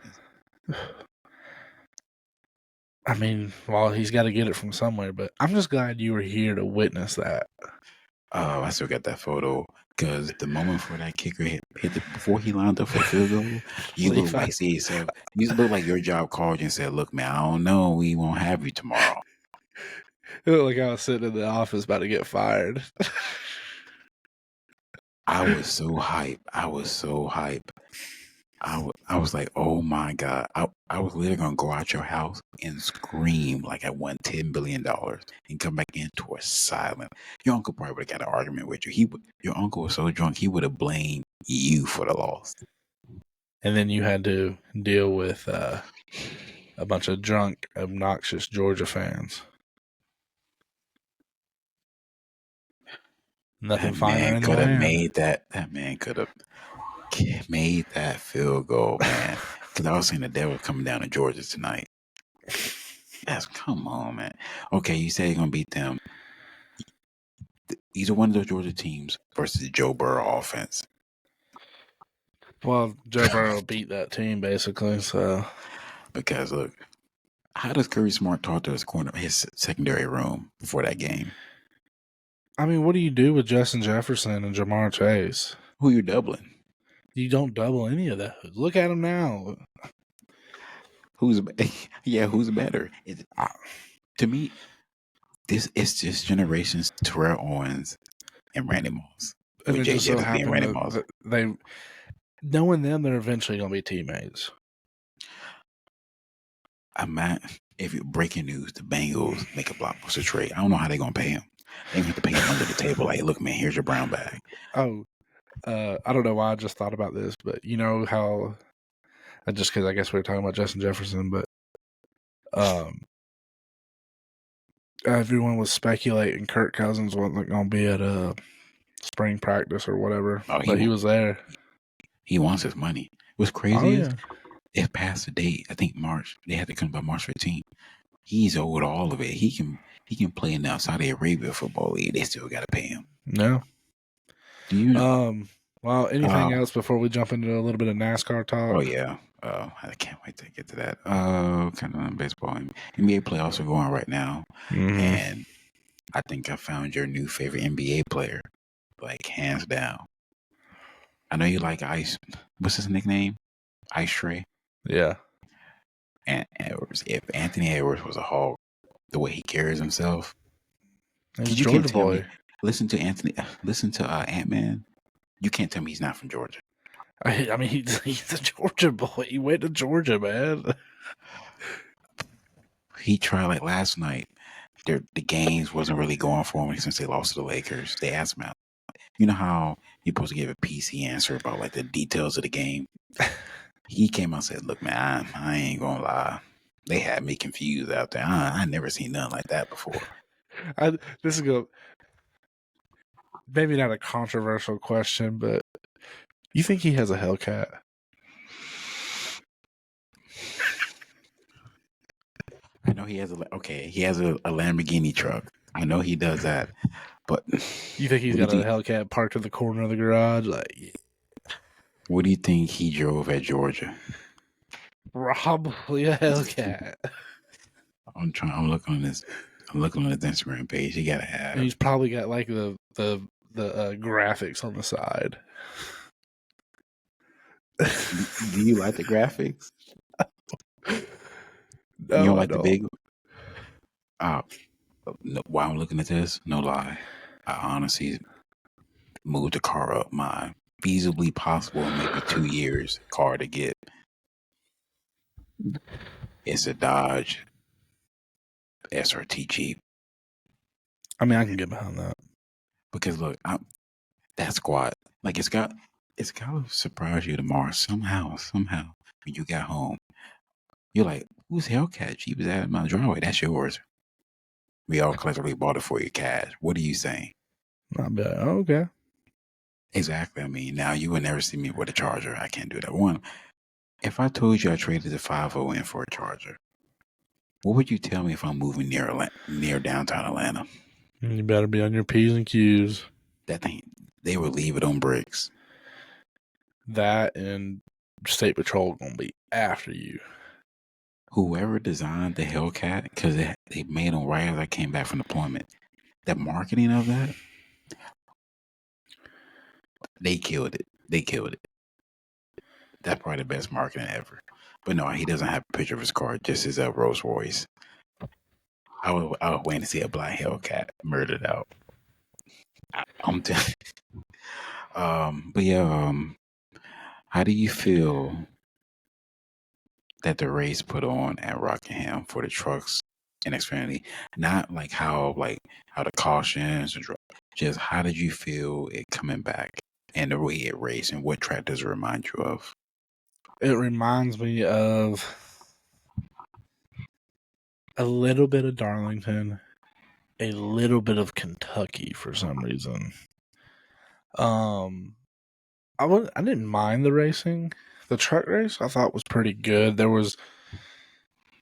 I mean, well, he's got to get it from somewhere, but I'm just glad you were here to witness that. Oh, I still got that photo because the moment before that kicker hit before he lined up for the field goal, you look like you look like your job called you and said, "Look, man, I don't know, we won't have you tomorrow." It looked like I was sitting in the office about to get fired. I was so hype. I was like, oh my God. I was literally going to go out your house and scream like I won $10 billion and come back into a silent. Your uncle probably would have got an argument with you. Your uncle was so drunk, he would have blamed you for the loss. And then you had to deal with a bunch of drunk, obnoxious Georgia fans. Nothing finer in the land. That man could have made that field goal, man. Because I was saying the devil coming down to Georgia tonight. Come on, man. Okay, you say you're gonna beat them. Either one of those Georgia teams versus Joe Burrow offense. Well, Joe Burrow beat that team basically. So Because look, how does Curry Smart talk to his secondary room before that game? I mean, what do you do with Justin Jefferson and Jamar Chase? Who you doubling? You don't double any of those. Look at him now. Who's who's better? To me, this is just generations Terrell Owens and Randy Moss. And With it just JJ so just being happened Randy Moss. that they, knowing them, they're eventually going to be teammates. If you breaking news, the Bengals make a blockbuster trade. I don't know how they're gonna pay him. They have to pay him under the table. Like, look, man, here's your brown bag. Oh, I don't know why I just thought about this, but you know how, just because I guess we were talking about Justin Jefferson, but everyone was speculating Kirk Cousins wasn't going to be at a spring practice or whatever, but he was there. He wants his money. What's crazy is it passed the date. I think March. They had to come by March 15th. He's owed all of it. He can play in the Saudi Arabia football league. They still got to pay him. No. Do you know? Well, anything else before we jump into a little bit of NASCAR talk? Oh yeah. I can't wait to get to that. Kind of baseball. NBA playoffs are going right now, and I think I found your new favorite NBA player, like hands down. I know you like Ice. What's his nickname? Ice Tray. Yeah. And Edwards. If Anthony Edwards was a Hawk, the way he carries himself, he's a Georgia boy. Listen to Ant-Man. You can't tell me he's not from Georgia. I mean, he's a Georgia boy. He went to Georgia, man. He tried like last night. The games wasn't really going for him since they lost to the Lakers. They asked him out. You know how you're supposed to give a PC answer about like the details of the game? He came out and said, look, man, I ain't gonna lie. They had me confused out there. I never seen nothing like that before. This is good. Maybe not a controversial question, but you think he has a Hellcat? I know he has a Lamborghini truck. I know he does that, but you think he's got a Hellcat parked in the corner of the garage? Like, what do you think he drove at Georgia? Probably a Hellcat. I'm looking on his Instagram page. He gotta have. And he's probably got like the graphics on the side. Do you like the graphics? No, you don't like the big? No, while I'm looking at this, no lie, I honestly moved the car up my feasibly possible maybe 2 years car to get. It's a Dodge SRT Jeep. I mean, I can get behind that because look, that squad, like it's got to surprise you tomorrow somehow when you got home. You're like, whose Hellcat Jeep is that in my driveway? That's yours. We all collectively bought it for you cash. What are you saying? I'll be like, oh, okay. Exactly. I mean, now you would never see me with a Charger. I can't do that. One, if I told you I traded the 5.0 in for a Charger, what would you tell me if I'm moving near downtown Atlanta? You better be on your P's and Q's. That thing, they would leave it on bricks. That and State Patrol gonna be after you. Whoever designed the Hellcat, because they made them right as I came back from deployment. That marketing of that, they killed it. That's probably the best marketing ever. But no, he doesn't have a picture of his car, just his Rolls Royce. I was waiting to see a black Hellcat murdered out. I'm telling. But yeah, how do you feel that the race put on at Rockingham for the trucks and Xfinity? Not like how the cautions, just how did you feel it coming back and the way it raced, and what track does it remind you of? It reminds me of a little bit of Darlington, a little bit of Kentucky for some reason. I didn't mind the racing. The truck race I thought was pretty good. There was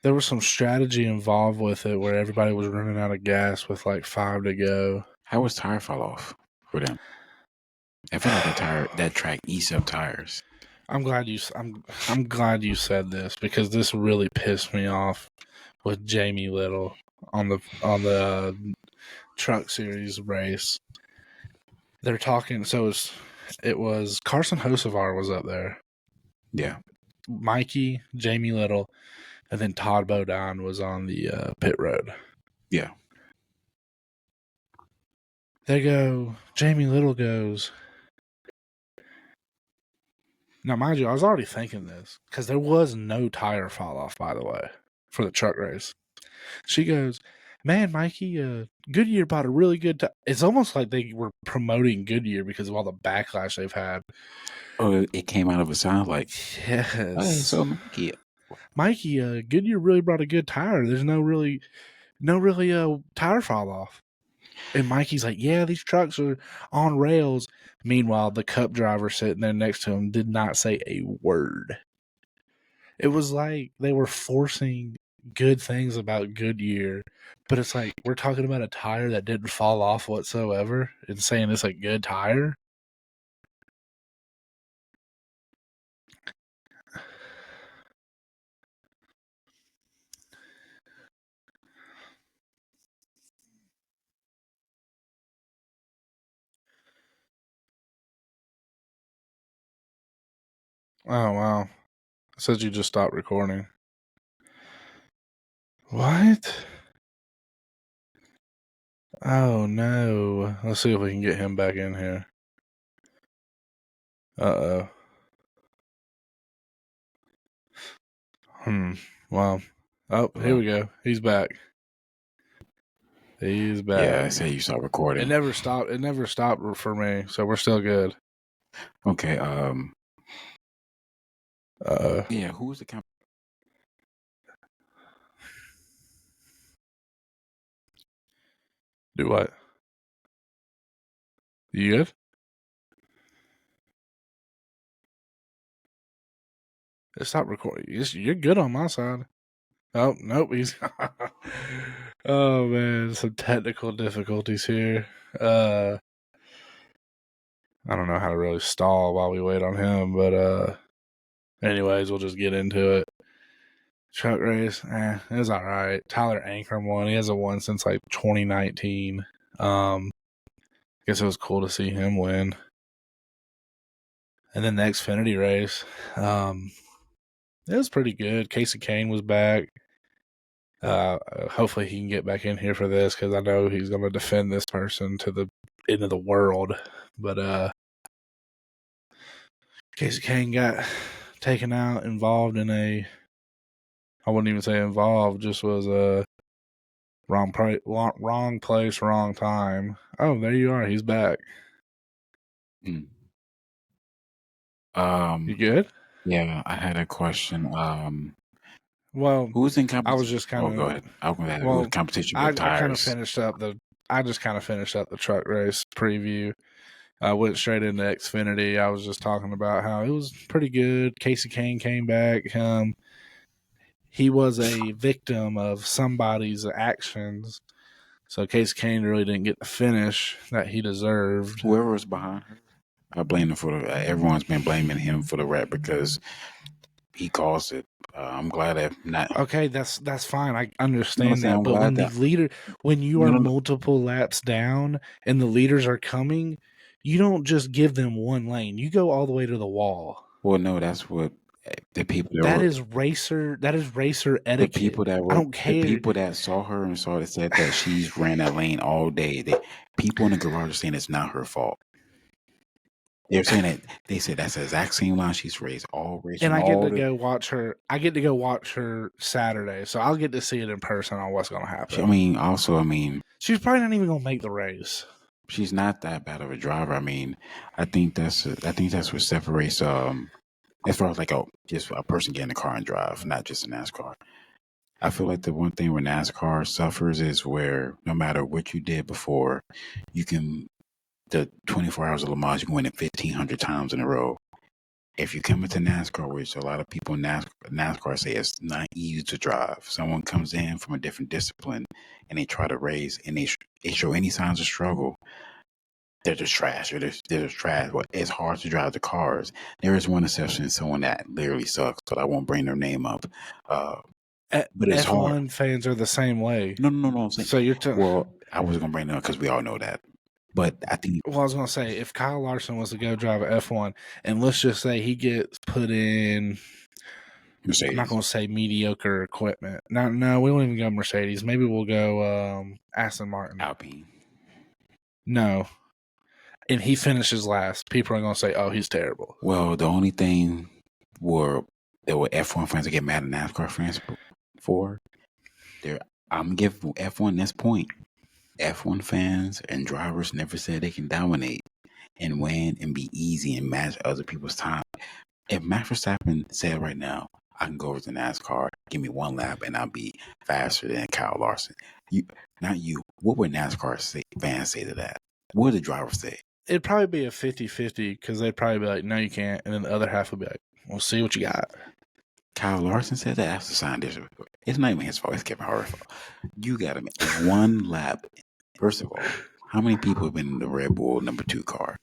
there was some strategy involved with it where everybody was running out of gas with like 5 to go. How was tire fall off for them? I feel like that track eats up tires. I'm glad you said this because this really pissed me off with Jamie Little on the truck series race. They're talking. So it was Carson Hocevar was up there. Yeah. Mikey, Jamie Little, and then Todd Bodine was on the pit road. Yeah. Jamie Little goes. Now, mind you, I was already thinking this because there was no tire fall off, by the way, for the truck race. She goes, man, Mikey, Goodyear bought a really good tire. It's almost like they were promoting Goodyear because of all the backlash they've had. Oh, it came out of a sound like, yes. So Mikey, Goodyear really brought a good tire. There's no really tire fall off. And Mikey's like, yeah, these trucks are on rails. Meanwhile, the Cup driver sitting there next to him did not say a word. It was like they were forcing good things about Goodyear, but it's like we're talking about a tire that didn't fall off whatsoever and saying it's a good tire. Oh, wow. It says you just stopped recording. What? Oh, no. Let's see if we can get him back in here. Uh-oh. Wow. Oh, here we go. He's back. He's back. Yeah, I say you start recording. It never stopped. It never stopped for me, so we're still good. Okay. Yeah. Who's the Do what? You good? Stop recording. You're good on my side. Oh, nope. He's. Oh, man. Some technical difficulties here. I don't know how to really stall while we wait on him, but anyways, we'll just get into it. Truck race, it was all right. Tyler Ankrum won. He hasn't won since like 2019. Guess it was cool to see him win. And then the Xfinity race, it was pretty good. Casey Kane was back. Hopefully he can get back in here for this because I know he's going to defend this person to the end of the world. But Casey Kane got taken out, involved in I wouldn't even say involved, just was wrong place, wrong time. Oh, there you are. He's back. You good? Yeah, I had a question. Well, who's in competition? I was just kind of. go ahead. I was going to have competition with tires. I kind of finished up the truck race preview. I went straight into Xfinity. I was just talking about how it was pretty good. Casey Kane came back. He was a victim of somebody's actions. So Casey Kane really didn't get the finish that he deserved. Whoever was behind her, I blame him for everyone's been blaming him for the wreck because he caused it. I'm glad that not. Okay, that's fine. I understand that. But when you are multiple laps down and the leaders are coming, you don't just give them one lane. You go all the way to the wall. Well, no, that's what the people that is racer etiquette. The people that were, I don't care. The people that saw her and said that she's ran that lane all day. People in the garage are saying it's not her fault. They're saying that they said that's the exact same line she's raced all race. And I get to go watch her. I get to go watch her Saturday, so I'll get to see it in person on what's going to happen. She's probably not even going to make the race. She's not that bad of a driver. I think that's what separates as far as like just a person getting a car and drive, not just a NASCAR. I feel like the one thing where NASCAR suffers is where no matter what you did before, you can the 24 hours of Le Mans, you can win it 1,500 times in a row. if you come into NASCAR, which a lot of people in NASCAR say it's not easy to drive, someone comes in from a different discipline and they try to race and they show any signs of struggle, they're just trash. They're just trash. Well, it's hard to drive the cars. There is one exception, someone that literally sucks, but I won't bring their name up. But it's hard. F1 fans are the same way. No. I'm saying, So you're well, I was gonna bring it up because we all know that. But I think. Well, I was going to say, if Kyle Larson was to go drive a F1, and let's just say he gets put in, Mercedes. I'm not going to say mediocre equipment. No, we won't even go Mercedes. Maybe we'll go Aston Martin. Alpine. No. And he finishes last. People are going to say, oh, he's terrible. Well, the only thing there were F1 fans that get mad at NASCAR fans for, I'm giving F1 this point. F1 fans and drivers never said they can dominate and win and be easy and match other people's time. If Max Verstappen said right now, I can go over to NASCAR, give me one lap, and I'll be faster than Kyle Larson. Not you. What would NASCAR fans say to that? What would the drivers say? It'd probably be a 50-50 because they'd probably be like, no, you can't. And then the other half would be like, we'll see what you got. Kyle Larson said that after signing this. It's not even his fault. It's Kevin Hart's fault. You got to make one lap. First of all, how many people have been in the Red Bull number 2 car?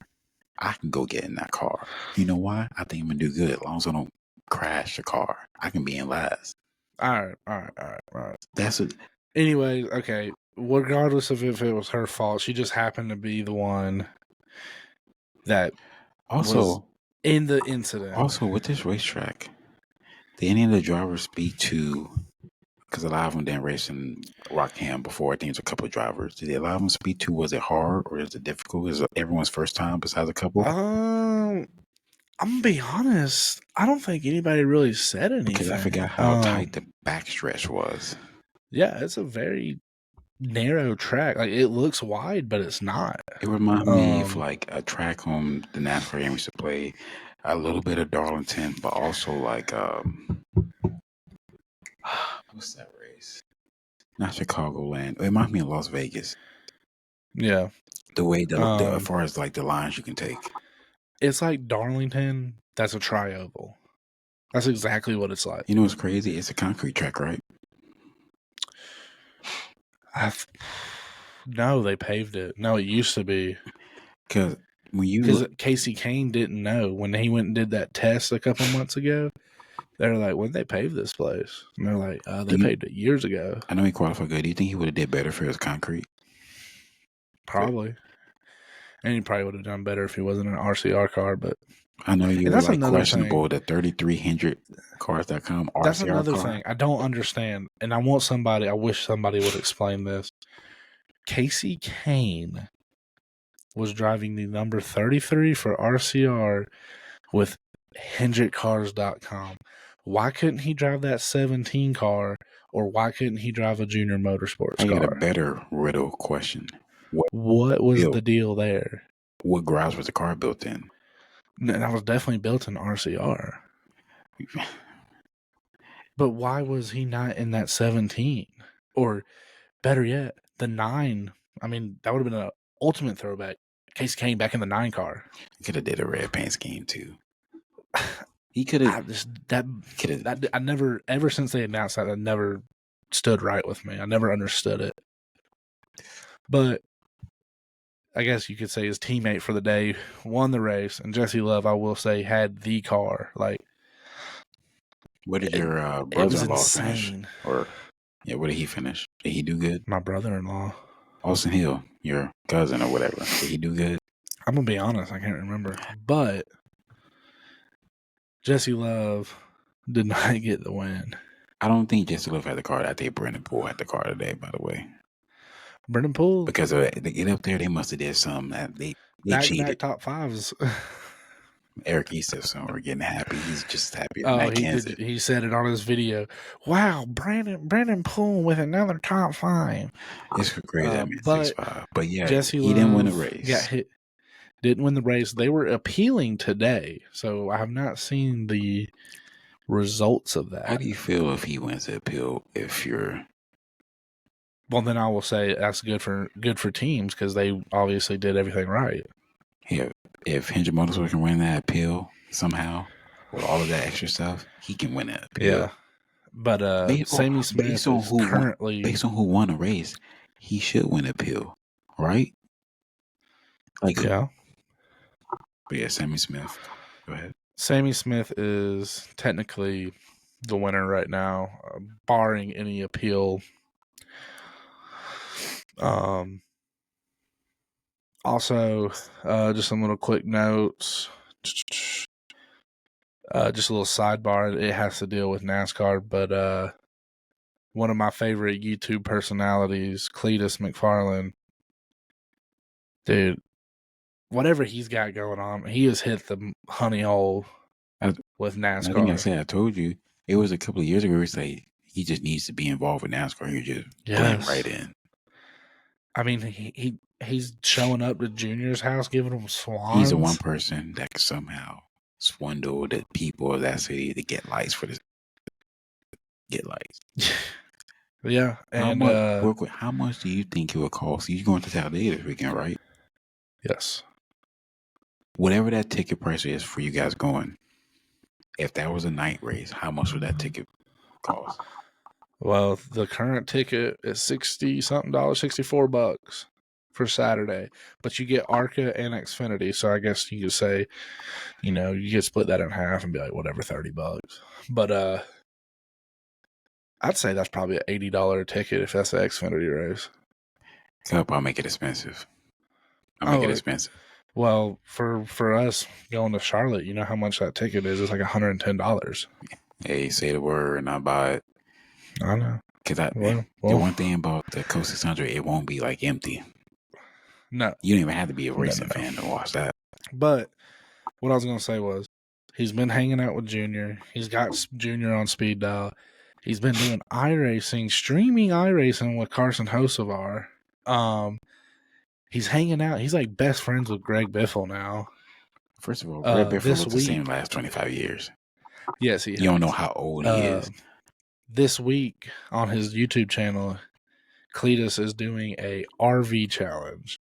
I can go get in that car. You know why? I think I'm going to do good as long as I don't crash the car. I can be in last. All right. That's it. Anyways, okay. Regardless of if it was her fault, she just happened to be the one that was in the incident. Also, with this racetrack, did any of the drivers speak to, because a lot of them didn't race in Rockham before, I think it was a couple of drivers. Did they allow them to speak to, was it hard or is it difficult? Is it everyone's first time besides a couple? I'm going to be honest. I don't think anybody really said anything. Because I forgot how tight the backstretch was. Yeah, it's a very narrow track. Like, it looks wide, but it's not. It reminded me of like a track on the NASCAR game we used to play, a little bit of Darlington, but also like what's that race? Not Chicagoland. It reminds me of Las Vegas. Yeah. The way as far as like the lines you can take. It's like Darlington. That's a tri-oval. That's exactly what it's like. You know what's crazy? It's a concrete track, right? No, they paved it. No, it used to be. Because Casey Kane didn't know when he went and did that test a couple months ago. They're like, when they paved this place? And they're like, they paved it years ago. I know he qualified good. Do you think he would have did better if it was concrete? Probably. And he probably would have done better if he wasn't an RCR car, but I know you were like questionable the 3300cars.com RCR That's another car. thing I don't understand, and I wish somebody would explain this. Casey Kane was driving the number 33 for RCR with HendrickCars.com. Why couldn't he drive that 17 car, or why couldn't he drive a Junior Motorsports car? I got a better riddle question. What was the deal there? What garage was the car built in? That was definitely built in RCR. But why was he not in that 17? Or better yet, the 9. I mean, that would have been an ultimate throwback. Casey Kane back in the 9 car. He could have did a red paint scheme too. He could have. I never, ever since they announced that never stood right with me. I never understood it. But I guess you could say his teammate for the day won the race, and Jesse Love, I will say, had the car. Like, what did your brother-in-law finish? Or what did he finish? Did he do good? My brother-in-law, Austin Hill, your cousin or whatever. Did he do good? I'm gonna be honest, I can't remember, but Jesse Love did not get the win. I don't think Jesse Love had the car. I think Brendan Poole had the car today, by the way. Brendan Poole? Because they get up there, they must have did something. They cheated. Back top fives. Eric Eastson, we're getting happy. He's just happy. He said it on his video. Wow, Brendan Poole with another top 5. It's crazy. I mean, 6'5". But yeah, Jesse he Love didn't win the race. Got hit. Didn't win the race. They were appealing today, so I have not seen the results of that. How do you feel if he wins the appeal? Well, then I will say that's good for teams because they obviously did everything right. Yeah, if Hendrick Motorsports can win that appeal somehow, with all of that extra stuff, he can win an Yeah. appeal. But Sammy Based Smith on is currently based on who won a race, he should win an appeal, right? Like, yeah. but yeah, Sammy Smith. Go ahead. Sammy Smith is technically the winner right now, barring any appeal. Also, just some little quick notes. Just a little sidebar. It has to deal with NASCAR, but one of my favorite YouTube personalities, Cletus McFarland, dude, whatever he's got going on, he has hit the honey hole with NASCAR. I think I said I told you it was a couple of years ago. We say he just needs to be involved with NASCAR. He just blend right in. I mean, he's showing up to Junior's house, giving him swans. He's the one person that could somehow swindle the people of that city to get lights for this. Get lights. Yeah, and real quick, how much do you think it would cost? You're going to Talladega this weekend, right? Yes. Whatever that ticket price is for you guys going, if that was a night race, how much would that ticket cost? Well, the current ticket is $60-something, $64 for Saturday, but you get ARCA and Xfinity, so I guess you could say, you could split that in half and be like, whatever, $30. But I'd say that's probably an $80 ticket if that's the Xfinity race. I'll make it expensive. I'll make it expensive. Well, for us going to Charlotte, you know how much that ticket is? It's like $110. Hey, say the word and I buy it. I know. Because the one thing about the Coast 600, it won't be like empty. No. You don't even have to be a racing fan to watch that. But what I was going to say was, he's been hanging out with Junior. He's got Junior on speed dial. He's been doing iRacing, streaming iRacing with Carson Hocevar. He's hanging out. He's like best friends with Greg Biffle now. First of all, Greg Biffle looks the same last 25 years. Yes, he has. You don't know how old he is. This week on his YouTube channel, Cletus is doing a RV challenge.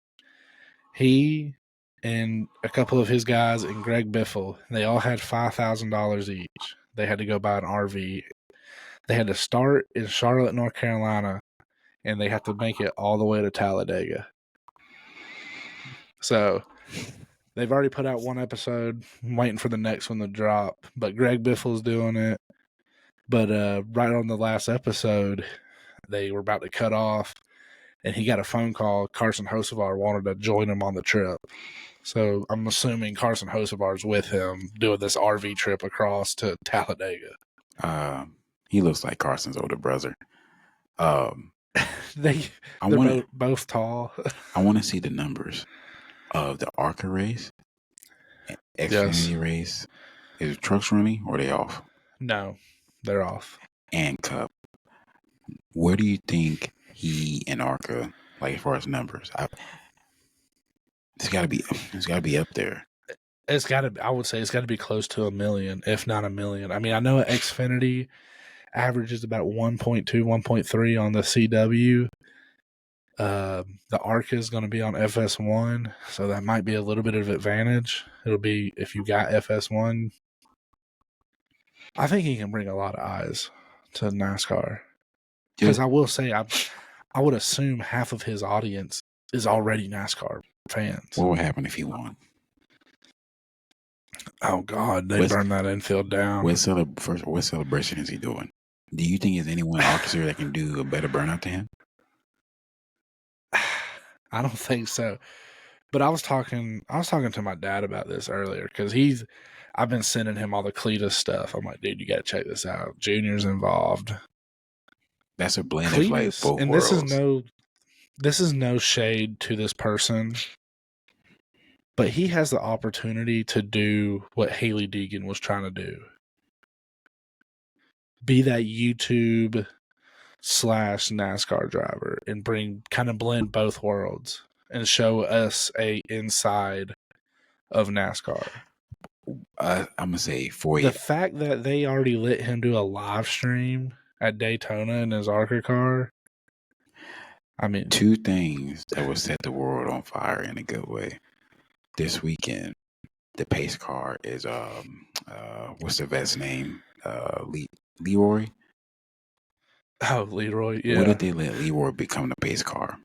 He and a couple of his guys and Greg Biffle, they all had $5,000 each. They had to go buy an RV. They had to start in Charlotte, North Carolina, and they have to make it all the way to Talladega. So they've already put out one episode. I'm waiting for the next one to drop. But Greg Biffle's doing it. But right on the last episode, they were about to cut off, and he got a phone call. Carson Hocevar wanted to join him on the trip. So I'm assuming Carson Hocevar's with him doing this RV trip across to Talladega. He looks like Carson's older brother. They're both tall. I want to see the numbers of the ARCA race, Xfinity race. Is trucks running or are they off? No, they're off. And Cup. Where do you think he and ARCA, like as far as numbers? It's got to be up there. I would say it's got to be close to 1 million, if not 1 million. I mean, I know Xfinity averages about 1.2, 1.3 on the CW. The ARCA is going to be on FS1, so that might be a little bit of advantage. It'll be if you got FS1. I think he can bring a lot of eyes to NASCAR. Because I will say, I would assume half of his audience is already NASCAR fans. What would happen if he won? Oh, God, they burn that infield down. What celebration is he doing? Do you think there's anyone officer that can do a better burnout to him? I don't think so. But I was talking to my dad about this earlier because I've been sending him all the Cletus stuff. I'm like, dude, you got to check this out. Junior's involved. That's a blend of like both and worlds. This is no shade to this person, but he has the opportunity to do what Haley Deegan was trying to do. Be that YouTube / NASCAR driver and blend both worlds and show us a inside of NASCAR. I'm going to say for the fact that they already let him do a live stream at Daytona in his ARCA car. I mean, two things that will set the world on fire in a good way this weekend. the pace car is what's the vet's name? Leroy. Oh, Leroy, What yeah. if they let Leroy become the pace car?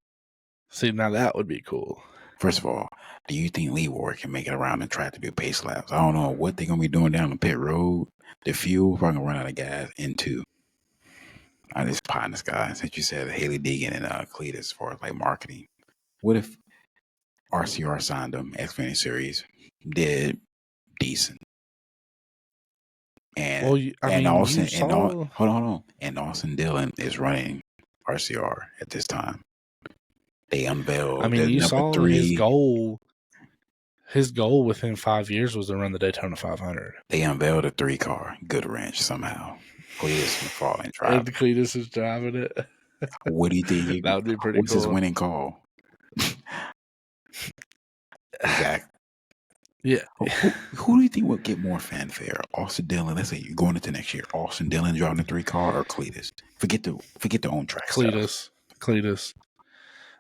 See, now that would be cool. First of all, do you think Leroy can make it around the track to do pace laps? I don't know what they're gonna be doing down the pit road. The fuel probably gonna run out of gas. Into I just pie in the sky. Since you said Haley Deegan and Cletus as far as like marketing, what if RCR signed them? Xfinity Series did decent, and Well, I mean, you Austin saw. hold on, and Austin Dillon is running RCR at this time. They I unveiled mean, the you number saw 3. His goal within 5 years was to run the Daytona 500. They unveiled a 3 car, Good Ranch somehow. Cletus McFarlane And driving. Cletus is driving it. What do you think? That would be pretty What's his cool. winning call? Exactly. Yeah. Who do you think would get more fanfare? Austin Dillon. Let's say you're going into next year. Austin Dillon driving the 3 car or Cletus? Forget the on track stuff. Cletus.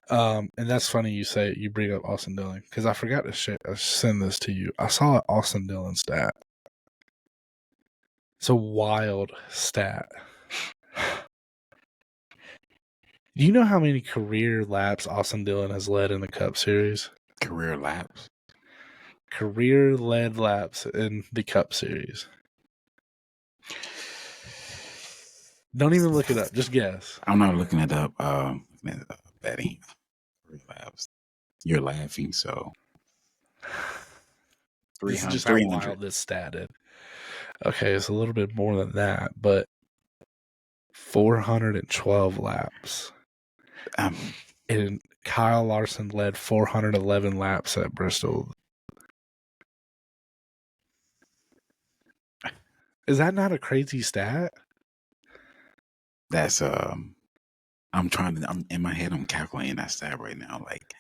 And that's funny you bring up Austin Dillon because I forgot to send this to you. I saw an Austin Dillon stat. It's a wild stat. Do you know how many career laps Austin Dillon has led in the Cup Series? Career laps. Career led laps in the Cup Series. Don't even look it up. Just guess. I'm not looking it up. Betty. Career laps. You're laughing, so. This is 300. just how wild this stat is. Okay, it's a little bit more than that, but 412 laps. And Kyle Larson led 411 laps at Bristol. Is that not a crazy stat? That's I'm in my head. I'm calculating that stat right now. Like,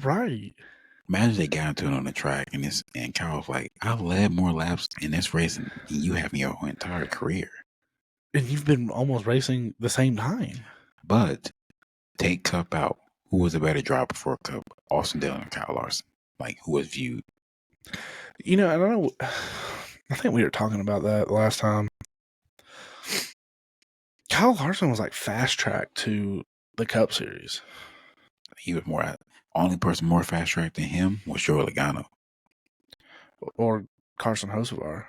right. Imagine they got into it on the track and Kyle's like, I've led more laps in this race than you have in your whole entire career. And you've been almost racing the same time. But take Cup out. Who was a better driver before Cup? Austin Dillon or Kyle Larson? Like, who was viewed? You know, I don't know. I think we were talking about that last time. Kyle Larson was like fast track to the Cup Series. He was more. Only person more fast track than him was Joey Logano. Or Carson Hocevar.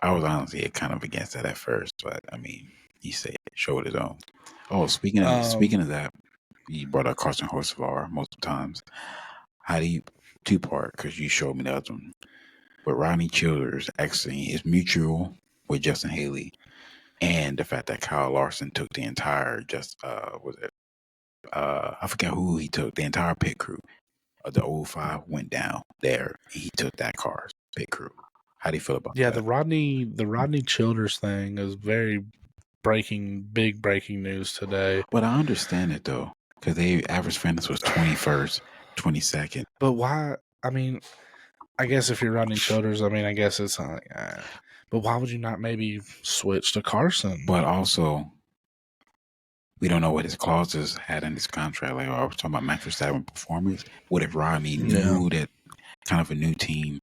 I was honestly kind of against that at first, but I mean, he showed his own. Oh, speaking of that, you brought up Carson Hocevar multiple times. How do you 2-part? Because you showed me the other one. But Rodney Childers actually is mutual with Justin Haley, and the fact that Kyle Larson took the entire I forget who he took, the entire pit crew of the 05 went down there. He took that car's pit crew. How do you feel about that? Yeah, the Rodney Childers thing is very big breaking news today. But I understand it though, because the average fitness was 21st, 22nd. But why? I mean, I guess if you're Rodney Childers, I mean, I guess it's not like, but why would you not maybe switch to Carson? But also, we don't know what his clauses had in his contract. Like, I was talking about Max Verstappen performance. What if Rodney knew that kind of a new team,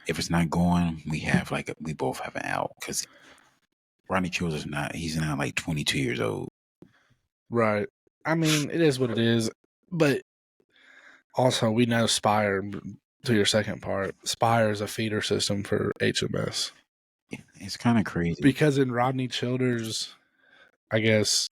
if it's not going, we both have an out? Because Rodney Childers he's not like 22 years old. Right. I mean, it is what it is. But also, we know Spire, to your second part, Spire is a feeder system for HMS. It's kind of crazy. Because in Rodney Childers, I guess,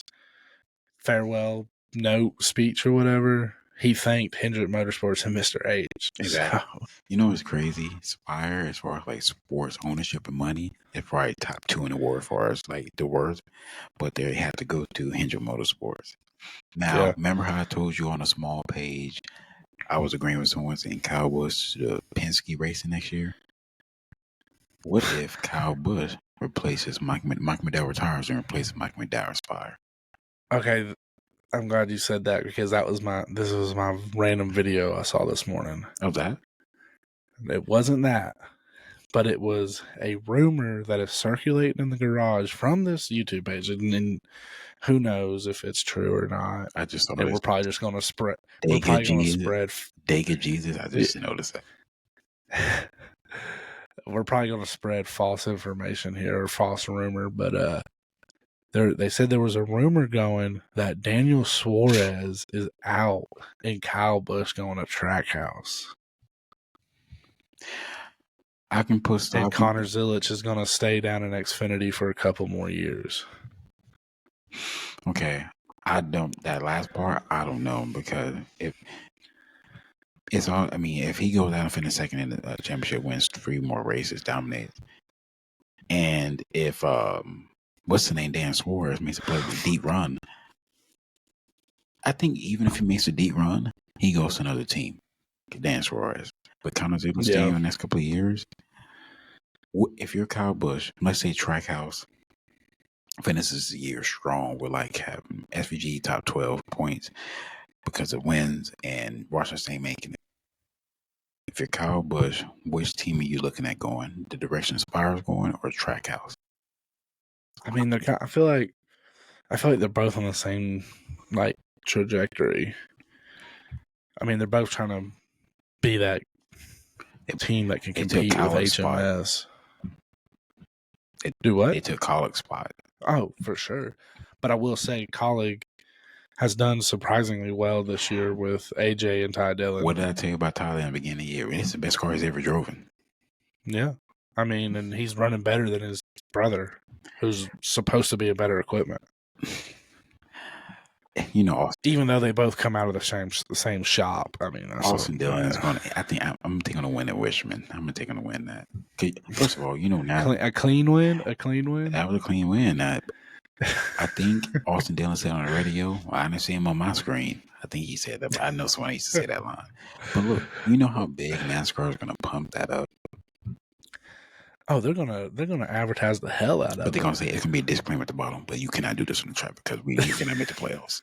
farewell note speech or whatever, he thanked Hendrick Motorsports and Mr. H. Exactly. So. You know what's crazy? Spire, as far as like sports ownership and money, is probably top 2 in the world for us, like the worst. But they had to go to Hendrick Motorsports. Now, Remember how I told you on a small page, I was agreeing with someone saying Kyle Busch Penske racing next year? What if Kyle Busch replaces Mike McDowell retires and replaces Mike McDowell Spire? Okay, I'm glad you said that because this was my random video I saw this morning. Of that? It wasn't that, but it was a rumor that is circulating in the garage from this YouTube page, and who knows if it's true or not. I just thought we're probably just going to spread. Dega Jesus. I just noticed that. we're probably going to spread false information here or false rumor, but they said there was a rumor going that Daniel Suarez is out and Kyle Busch going to Trackhouse. I can put stock. And Connor Zilic is going to stay down in Xfinity for a couple more years. Okay, that last part, I don't know, because if it's all, I mean, if he goes out and finishes second in the championship, wins 3 more races, dominates, and if what's the name, Dan Suarez makes a play with a deep run, I think even if he makes a deep run, he goes to another team. Dan Suarez, but Connor Zilic staying in the next couple of years. If you're Kyle Busch, let's say Trackhouse finishes the year strong with like having SVG top 12 points because of wins and Washington State making it. If you're Kyle Busch, which team are you looking at going? The direction Spire's going or Trackhouse? I mean, I feel like they're both on the same like trajectory. I mean, they're both trying to be that team that can compete with HMS. Do what? They took Colleague's spot. Oh, for sure. But I will say Colleague has done surprisingly well this year with AJ and Ty Dillon. What did I tell you about Tyler in the beginning of the year? It's the best car he's ever driven. Yeah. I mean, and he's running better than his brother, who's supposed to be a better equipment. You know, even though they both come out of the same shop. I mean, Austin Dillon is going to. I think I'm taking a win at Richmond. I'm going to take him to win that. First of all, you know now a clean win. That was a clean win. I think Austin Dillon said on the radio. Well, I didn't see him on my screen. I think he said that. But I know someone used to say that line. But look, you know how big NASCAR is going to pump that up. Oh, they're gonna advertise the hell out of it. But they're gonna say it's gonna be a disclaimer at the bottom. But you cannot do this on the track because we cannot make the playoffs.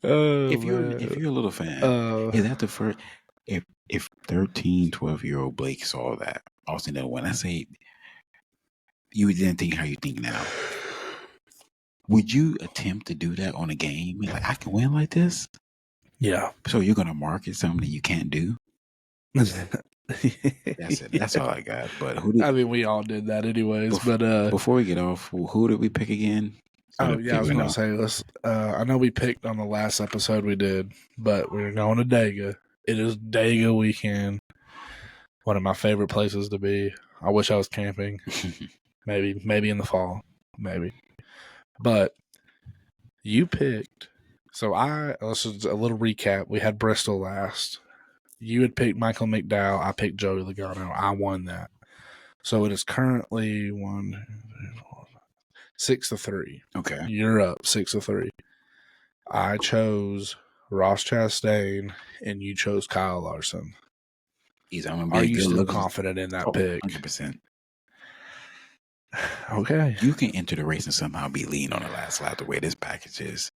If you're a little fan, is that the first? If 13, 12-year-old Blake saw that Austin Dillon win, I say you didn't think how you think now. Would you attempt to do that on a game? Like, I can win like this? Yeah. So you're gonna market something that you can't do? That's it. That's all I got. But we all did that anyways. Before we get off, who did we pick again? I was gonna say this. I know we picked on the last episode we did, but we're going to Dega. It is Dega weekend. One of my favorite places to be. I wish I was camping. maybe in the fall, maybe. But you picked. So let's just a little recap. We had Bristol last. You had picked Michael McDowell. I picked Joey Logano. I won that. So it is currently 6-3. Okay. You're up 6-3. I chose Ross Chastain and you chose Kyle Larson. Are you still confident in that pick? 100%. Okay. You can enter the race and somehow be lean on the last lap the way this package is.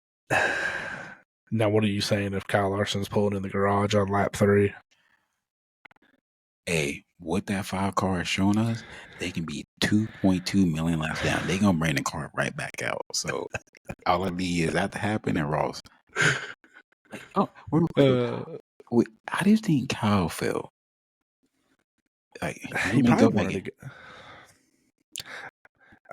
Now, what are you saying if Kyle Larson's pulling in the garage on lap 3? Hey, what that 5 car has shown us, they can be 2.2 million laps down. They're going to bring the car right back out. So, all I need is that to happen and Ross. How do you think Kyle felt? Like, he probably wanted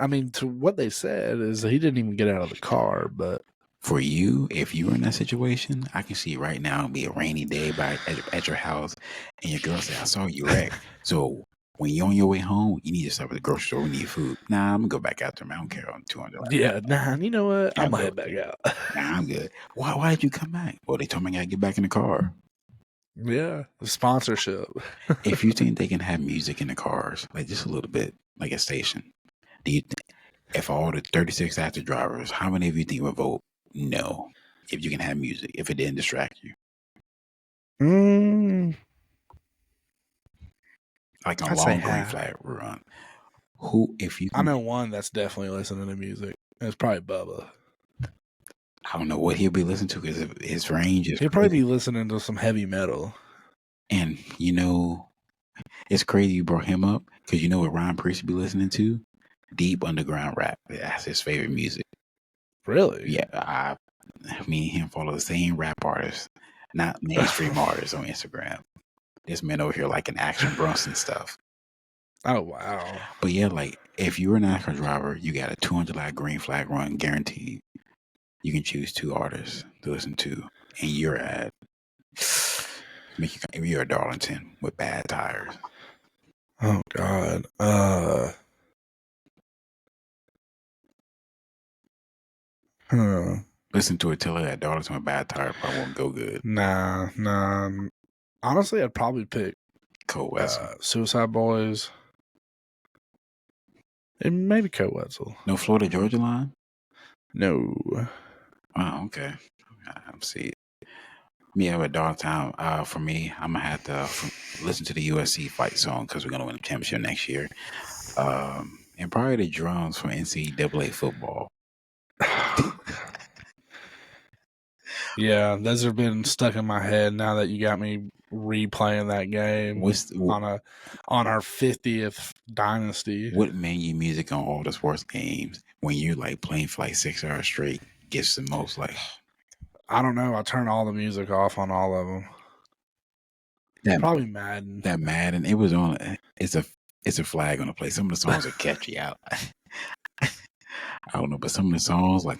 to to what they said is he didn't even get out of the car, but for you, if you were in that situation, I can see right now it'd be a rainy day at your house, and your girl say, "I saw you wreck." So when you're on your way home, you need to stop at the grocery store. We need food. Nah, I'm gonna go back out there. Man. I don't care on 200. Yeah, nah. You know what? I'm gonna head back out. Nah, I'm good. Why did you come back? Well, they told me I gotta get back in the car. Yeah, the sponsorship. If you think they can have music in the cars, like just a little bit, like a station, do you think if all the 36 active drivers, how many of you think would vote no? If you can have music, if it didn't distract you, like a long green flag run. I know one that's definitely listening to music. It's probably Bubba. I don't know what he'll be listening to because his range is. He'll probably be listening to some heavy metal. And you know, it's crazy you brought him up because you know what Ryan Priest be listening to? Deep underground rap. That's his favorite music. Really? Yeah, me and him follow the same rap artists, not mainstream artists on Instagram. This man over here like an Action Bronson stuff. Oh wow. But yeah, like if you're an NASCAR driver, you got a 200 lap green flag run guaranteed. You can choose 2 artists to listen to, and you're at you're at Darlington with bad tires. Oh God. Listen to Attila at Darlington with bad tire probably won't go good. Nah. Honestly, I'd probably pick Cole Wessel. Suicide Boys. And maybe Coe Wetzel. No Florida Georgia Line? No. Oh, okay. I'm see. Me have a dog time. For me, I'm gonna have to listen to the USC fight song because we're gonna win the championship next year. And probably the drums from NCAA football. Yeah, those have been stuck in my head now that you got me replaying that game on our 50th dynasty. What menu music on all the sports games when you're like playing for like 6 hours straight gets the most like? I don't know. I turn all the music off on all of them. Probably Madden. That Madden. It was on. It's a flag on the play. Some of the songs are catchy out. I don't know, but some of the songs like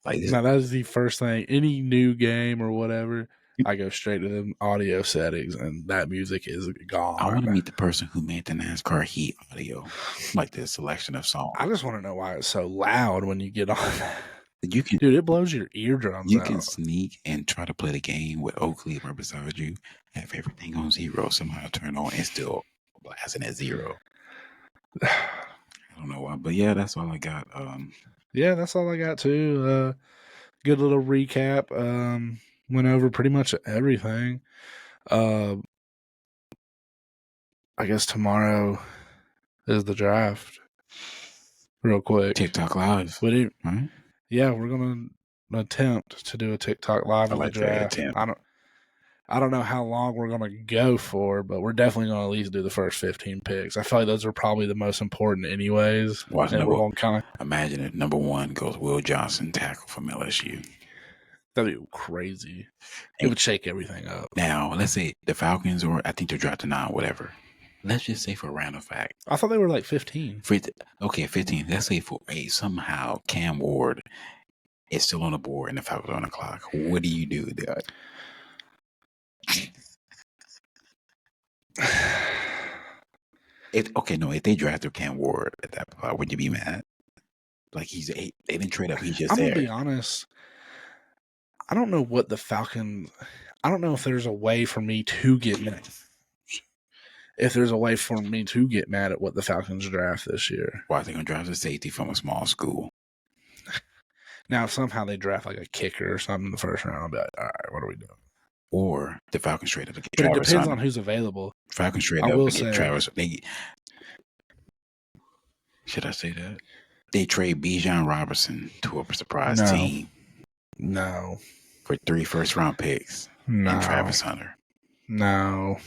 this. Now that is the first thing. Any new game or whatever, I go straight to the audio settings, and that music is gone. I want to meet the person who made the NASCAR Heat audio, like the selection of songs. I just want to know why it's so loud when you get on. Dude, it blows your eardrums out. You can sneak and try to play the game with Oakley right beside you, have everything on 0, somehow turn on and still blasting at 0. I don't know why, but yeah, that's all I got. Yeah, that's all I got too. Good little recap. Went over pretty much everything. I guess tomorrow is the draft. Real quick. TikTok Live. Right? Yeah, we're gonna attempt to do a TikTok Live of the draft. I don't know how long we're gonna go for, but we're definitely gonna at least do the first 15 picks. I feel like those are probably the most important, anyways. Imagine if number 1 goes Will Johnson, tackle from LSU. That'd be crazy. It would shake everything up. Now, let's say the Falcons, or I think they're drafting 9, whatever. Let's just say for a random fact. I thought they were like 15. Okay, 15. Let's say for somehow Cam Ward is still on the board and the Falcons are on the clock. What do you do there? If they drafted Cam Ward at that point, would you be mad? Like they didn't trade up. He's just there. I'm gonna be honest. I don't know what the Falcons. I don't know if there's a way for me to get mad. If there's a way for me to get mad at what the Falcons draft this year. Why are they gonna draft a safety from a small school? Now, if somehow they draft like a kicker or something in the first round, I'll be like, all right, what are we doing? Or the Falcons trade up to get Travis Hunter. It depends on who's available. Falcons trade up to get Travis. Should I say that? They trade Bijan Robinson to a surprise team. No. For 3 first-round picks. No. And Travis Hunter. No.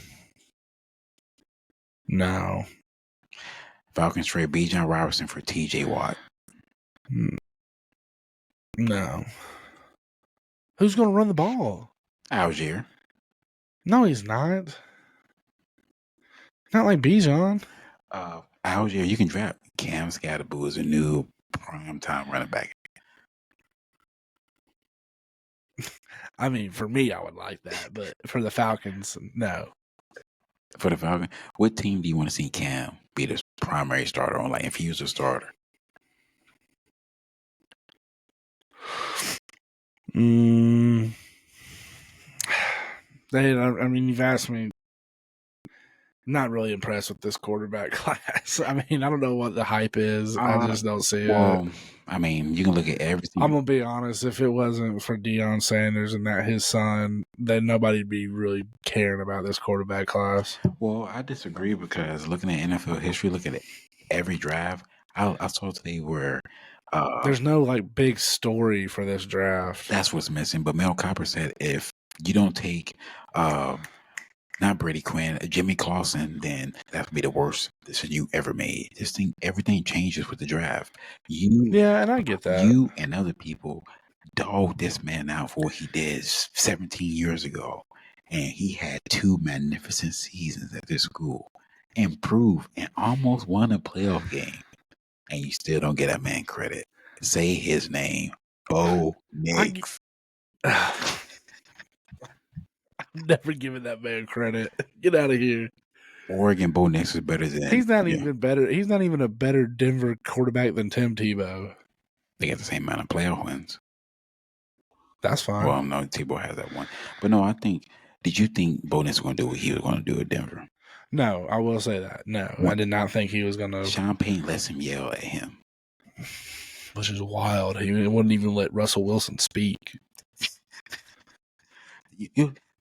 Falcons trade Bijan Robinson for TJ Watt. No. Who's going to run the ball? Algier. No, he's not. Not like Bijan. Algier, you can draft. Cam Scatterboo is a new prime-time running back. I mean, for me, I would like that, but for the Falcons, no. For the Falcons, what team do you want to see Cam be the primary starter on? Like, if he was a starter? You've asked me. I'm not really impressed with this quarterback class. I mean, I don't know what the hype is. I just don't see it. I mean, you can look at everything. I'm going to be honest. If it wasn't for Deion Sanders and that his son, then nobody'd be really caring about this quarterback class. Well, I disagree because looking at NFL history, look at every draft. I saw today where there's no like big story for this draft. That's what's missing. But Mel Kiper said if you don't take not Brady Quinn, Jimmy Clausen, then that would be the worst decision you ever made. Just think everything changes with the draft. And I get that. You and other people dogged this man out for what he did 17 years ago. And he had 2 magnificent seasons at this school, improved, and almost won a playoff game. And you still don't get that man credit. Say his name. Bo Nix. I'm never giving that man credit. Get out of here. Oregon Bo Nix is better than He's not even better. He's not even a better Denver quarterback than Tim Tebow. They got the same amount of playoff wins. That's fine. Well, no, Tebow has that one. But no, I think. Did you think Bo Nix was going to do what he was going to do at Denver? No, I will say that. No, I did not think he was going to. Sean Payton lets him yell at him, which is wild. He wouldn't even let Russell Wilson speak.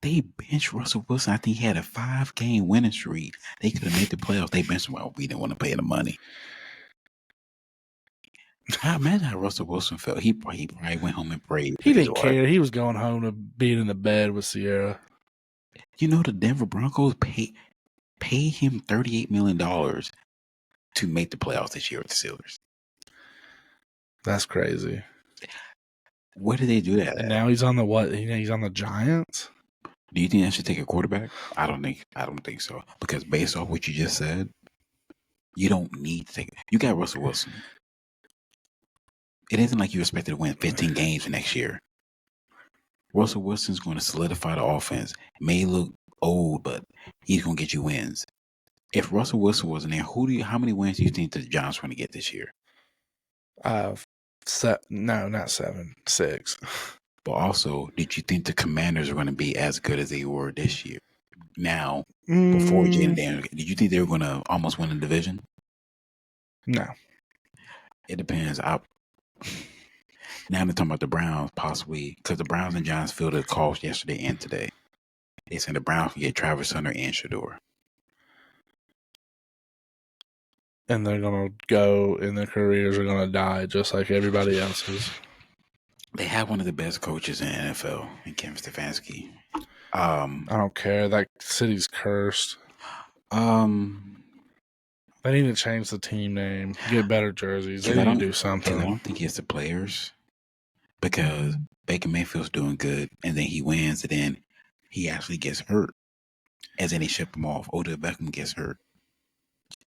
They benched Russell Wilson. I think he had a 5-game winning streak. They could have made the playoffs. They benched him. Well, we didn't want to pay the money. I imagine how Russell Wilson felt. He probably went home and prayed. He didn't care. He was going home to being in the bed with Sierra. You know, the Denver Broncos pay him $38 million to make the playoffs this year with the Steelers. That's crazy. Where did they do that at? Now he's on the what? He's on the Giants? Do you think I should take a quarterback? I don't think so. Because based off what you just said, you don't need to take it. You got Russell Wilson. It isn't like you expected to win 15 games next year. Russell Wilson's going to solidify the offense. May look old, but he's going to get you wins. If Russell Wilson wasn't there, how many wins do you think the Giants are going to get this year? No, not 7, 6. But also, did you think the Commanders are going to be as good as they were this year? Now, before Jaden Daniels, did you think they were going to almost win the division? No. It depends. Now they're talking about the Browns possibly, because the Browns and Giants fielded calls yesterday and today. They said the Browns can get Travis Hunter and Shador. And they're going to go, and their careers are going to die just like everybody else's. They have one of the best coaches in the NFL, in Kevin Stefanski. I don't care. That city's cursed. They need to change the team name, get better jerseys. They need to do something. I don't think it's the players, because Baker Mayfield's doing good, and then he wins, and then he actually gets hurt, and then they ship him off. Odell Beckham gets hurt.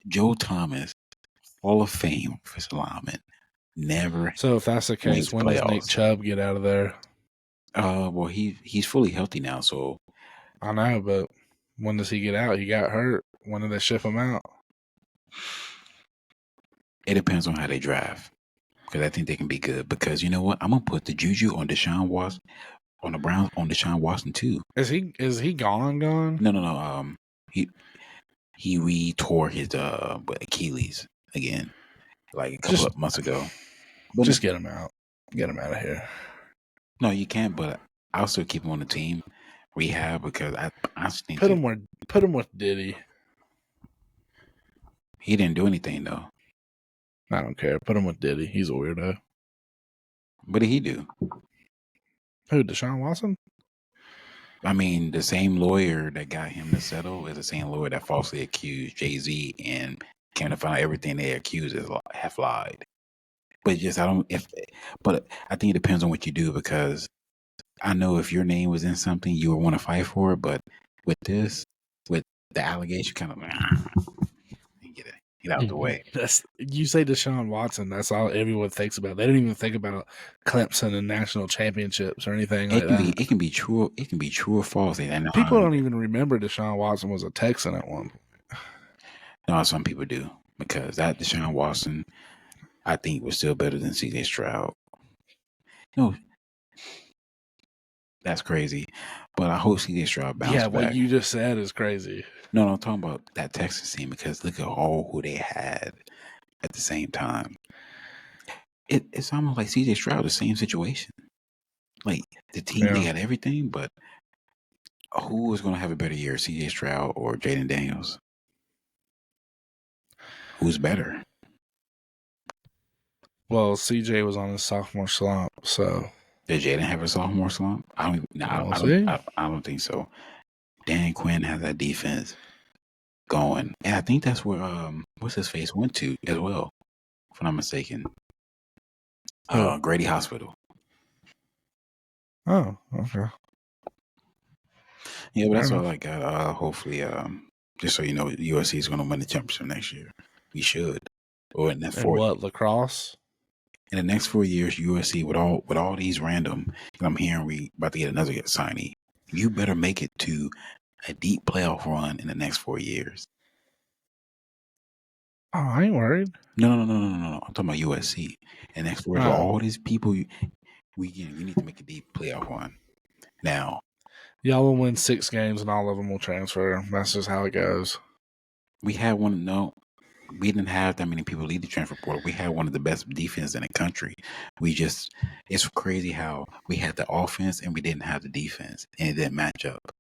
Joe Thomas, Hall of Fame offensive lineman, never. So if that's the case, when does Nick Chubb get out of there? Well, he's fully healthy now, so. I know, but when does he get out? He got hurt. When do they ship him out? It depends on how they draft, because I think they can be good. Because you know what, I'm gonna put the juju on Deshaun Watson, on the Browns, on Deshaun Watson too. Is he gone? No. He re-tore his Achilles again, like a couple of months ago. But just get him out. Get him out of here. No, you can't. But I'll still keep him on the team, rehab, because I think put him with Diddy. He didn't do anything though. I don't care. Put him with Diddy. He's a weirdo. What did he do? Who, Deshaun Watson? I mean, the same lawyer that got him to settle is the same lawyer that falsely accused Jay-Z, and came to find out everything they accused is half lied. But but I think it depends on what you do, because I know if your name was in something, you would want to fight for it. But with the allegation, kind of get out the way. You say Deshaun Watson, that's all everyone thinks about. They don't even think about Clemson and national championships or anything like that. It can be true. It can be true or false. People don't even remember Deshaun Watson was a Texan at one point. No, some people do, because that Deshaun Watson, I think, was still better than C.J. Stroud. No, that's crazy. But I hope C.J. Stroud bounces back. Yeah, what you just said is crazy. No, I'm talking about that Texas team, because look at all who they had at the same time. It's almost like C.J. Stroud, the same situation. Like, the team, they got everything, but who was going to have a better year, C.J. Stroud or Jaden Daniels? Who's better? Well, CJ was on his sophomore slump, so. Did Jaden have a sophomore slump? I don't think so. Dan Quinn has that defense going, and I think that's where what's his face went to as well, if I'm not mistaken. Grady Hospital. Oh, okay. Yeah, but Fair that's all enough. I got. Hopefully, just so you know, USC is going to win the championship next year. We should, or in that And four what, lacrosse? in the next 4 years, USC with all these random. And I'm hearing we about to get another signee. You better make it to a deep playoff run in the next 4 years. Oh, I ain't worried. No. I'm talking about USC. And next 4 years, with Oh. all these people, you need to make a deep playoff run. Now, Y'all will win 6 games and all of them will transfer. That's just how it goes. we had one. No, we didn't have that many people leave the transfer portal. We had one of the best defense in the country. It's crazy how we had the offense and we didn't have the defense, and it didn't match up.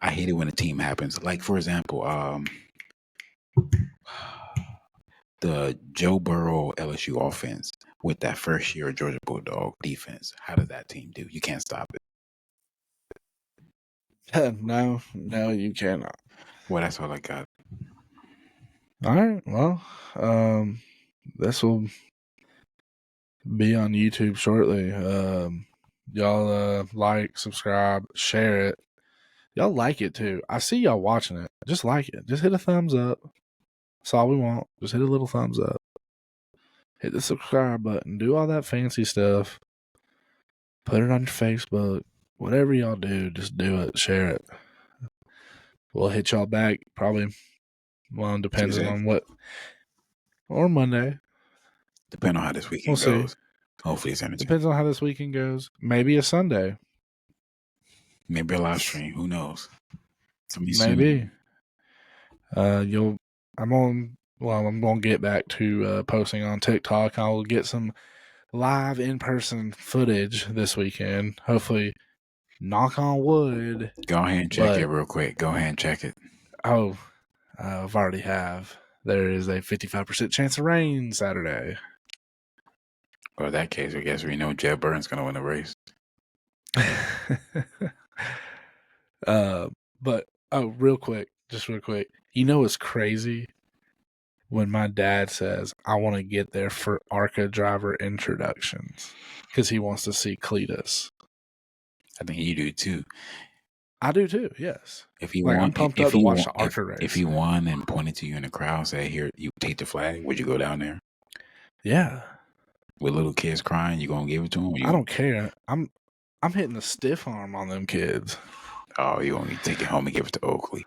I hate it when a team happens. Like, for example, the Joe Burrow LSU offense with that first year Georgia Bulldog defense. How does that team do? You can't stop it. No, you cannot. Well, that's all I got. All right. Well, this will be on YouTube shortly. Y'all like, subscribe, share it. Y'all like it too. I see y'all watching it. Just like it. Just hit a thumbs up. That's all we want. Just hit a little thumbs up. Hit the subscribe button. Do all that fancy stuff. Put it on your Facebook. Whatever y'all do, just do it. Share it. We'll hit y'all back probably. Well, depends Tuesday. on what. Or Monday. Depending on how this weekend We'll goes. see. Hopefully it's entertaining. Depends on how this weekend goes. Maybe a Sunday. Maybe a live stream. Who knows? Maybe. I'm gonna get back to posting on TikTok. I'll get some live in-person footage this weekend. Hopefully, knock on wood. Go ahead and check it real quick. Go ahead and check it. Oh, I've already have. There is a 55% chance of rain Saturday. Well, in that case, I guess we know Jeb Burns going to win the race. But real quick, you know what's crazy? When my dad says, I want to get there for ARCA driver introductions because he wants to see Cletus. I think you do too. I do too, yes. If he I'm pumped up to watch the ARCA race. If he won and pointed to you in the crowd and said, here, you take the flag, would you go down there? Yeah. With little kids crying, you going to give it to them? I don't care. I'm hitting the stiff arm on them kids. Oh, you want me to take it home and give it to Oakley?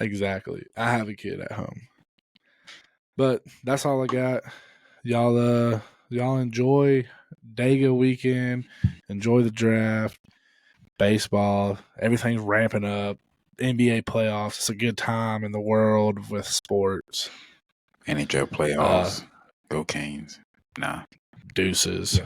Exactly. I have a kid at home. But that's all I got. Y'all enjoy Dega weekend. Enjoy the draft. Baseball. Everything's ramping up. NBA playoffs. It's a good time in the world with sports. NHL playoffs. Go Canes. Nah. Deuces.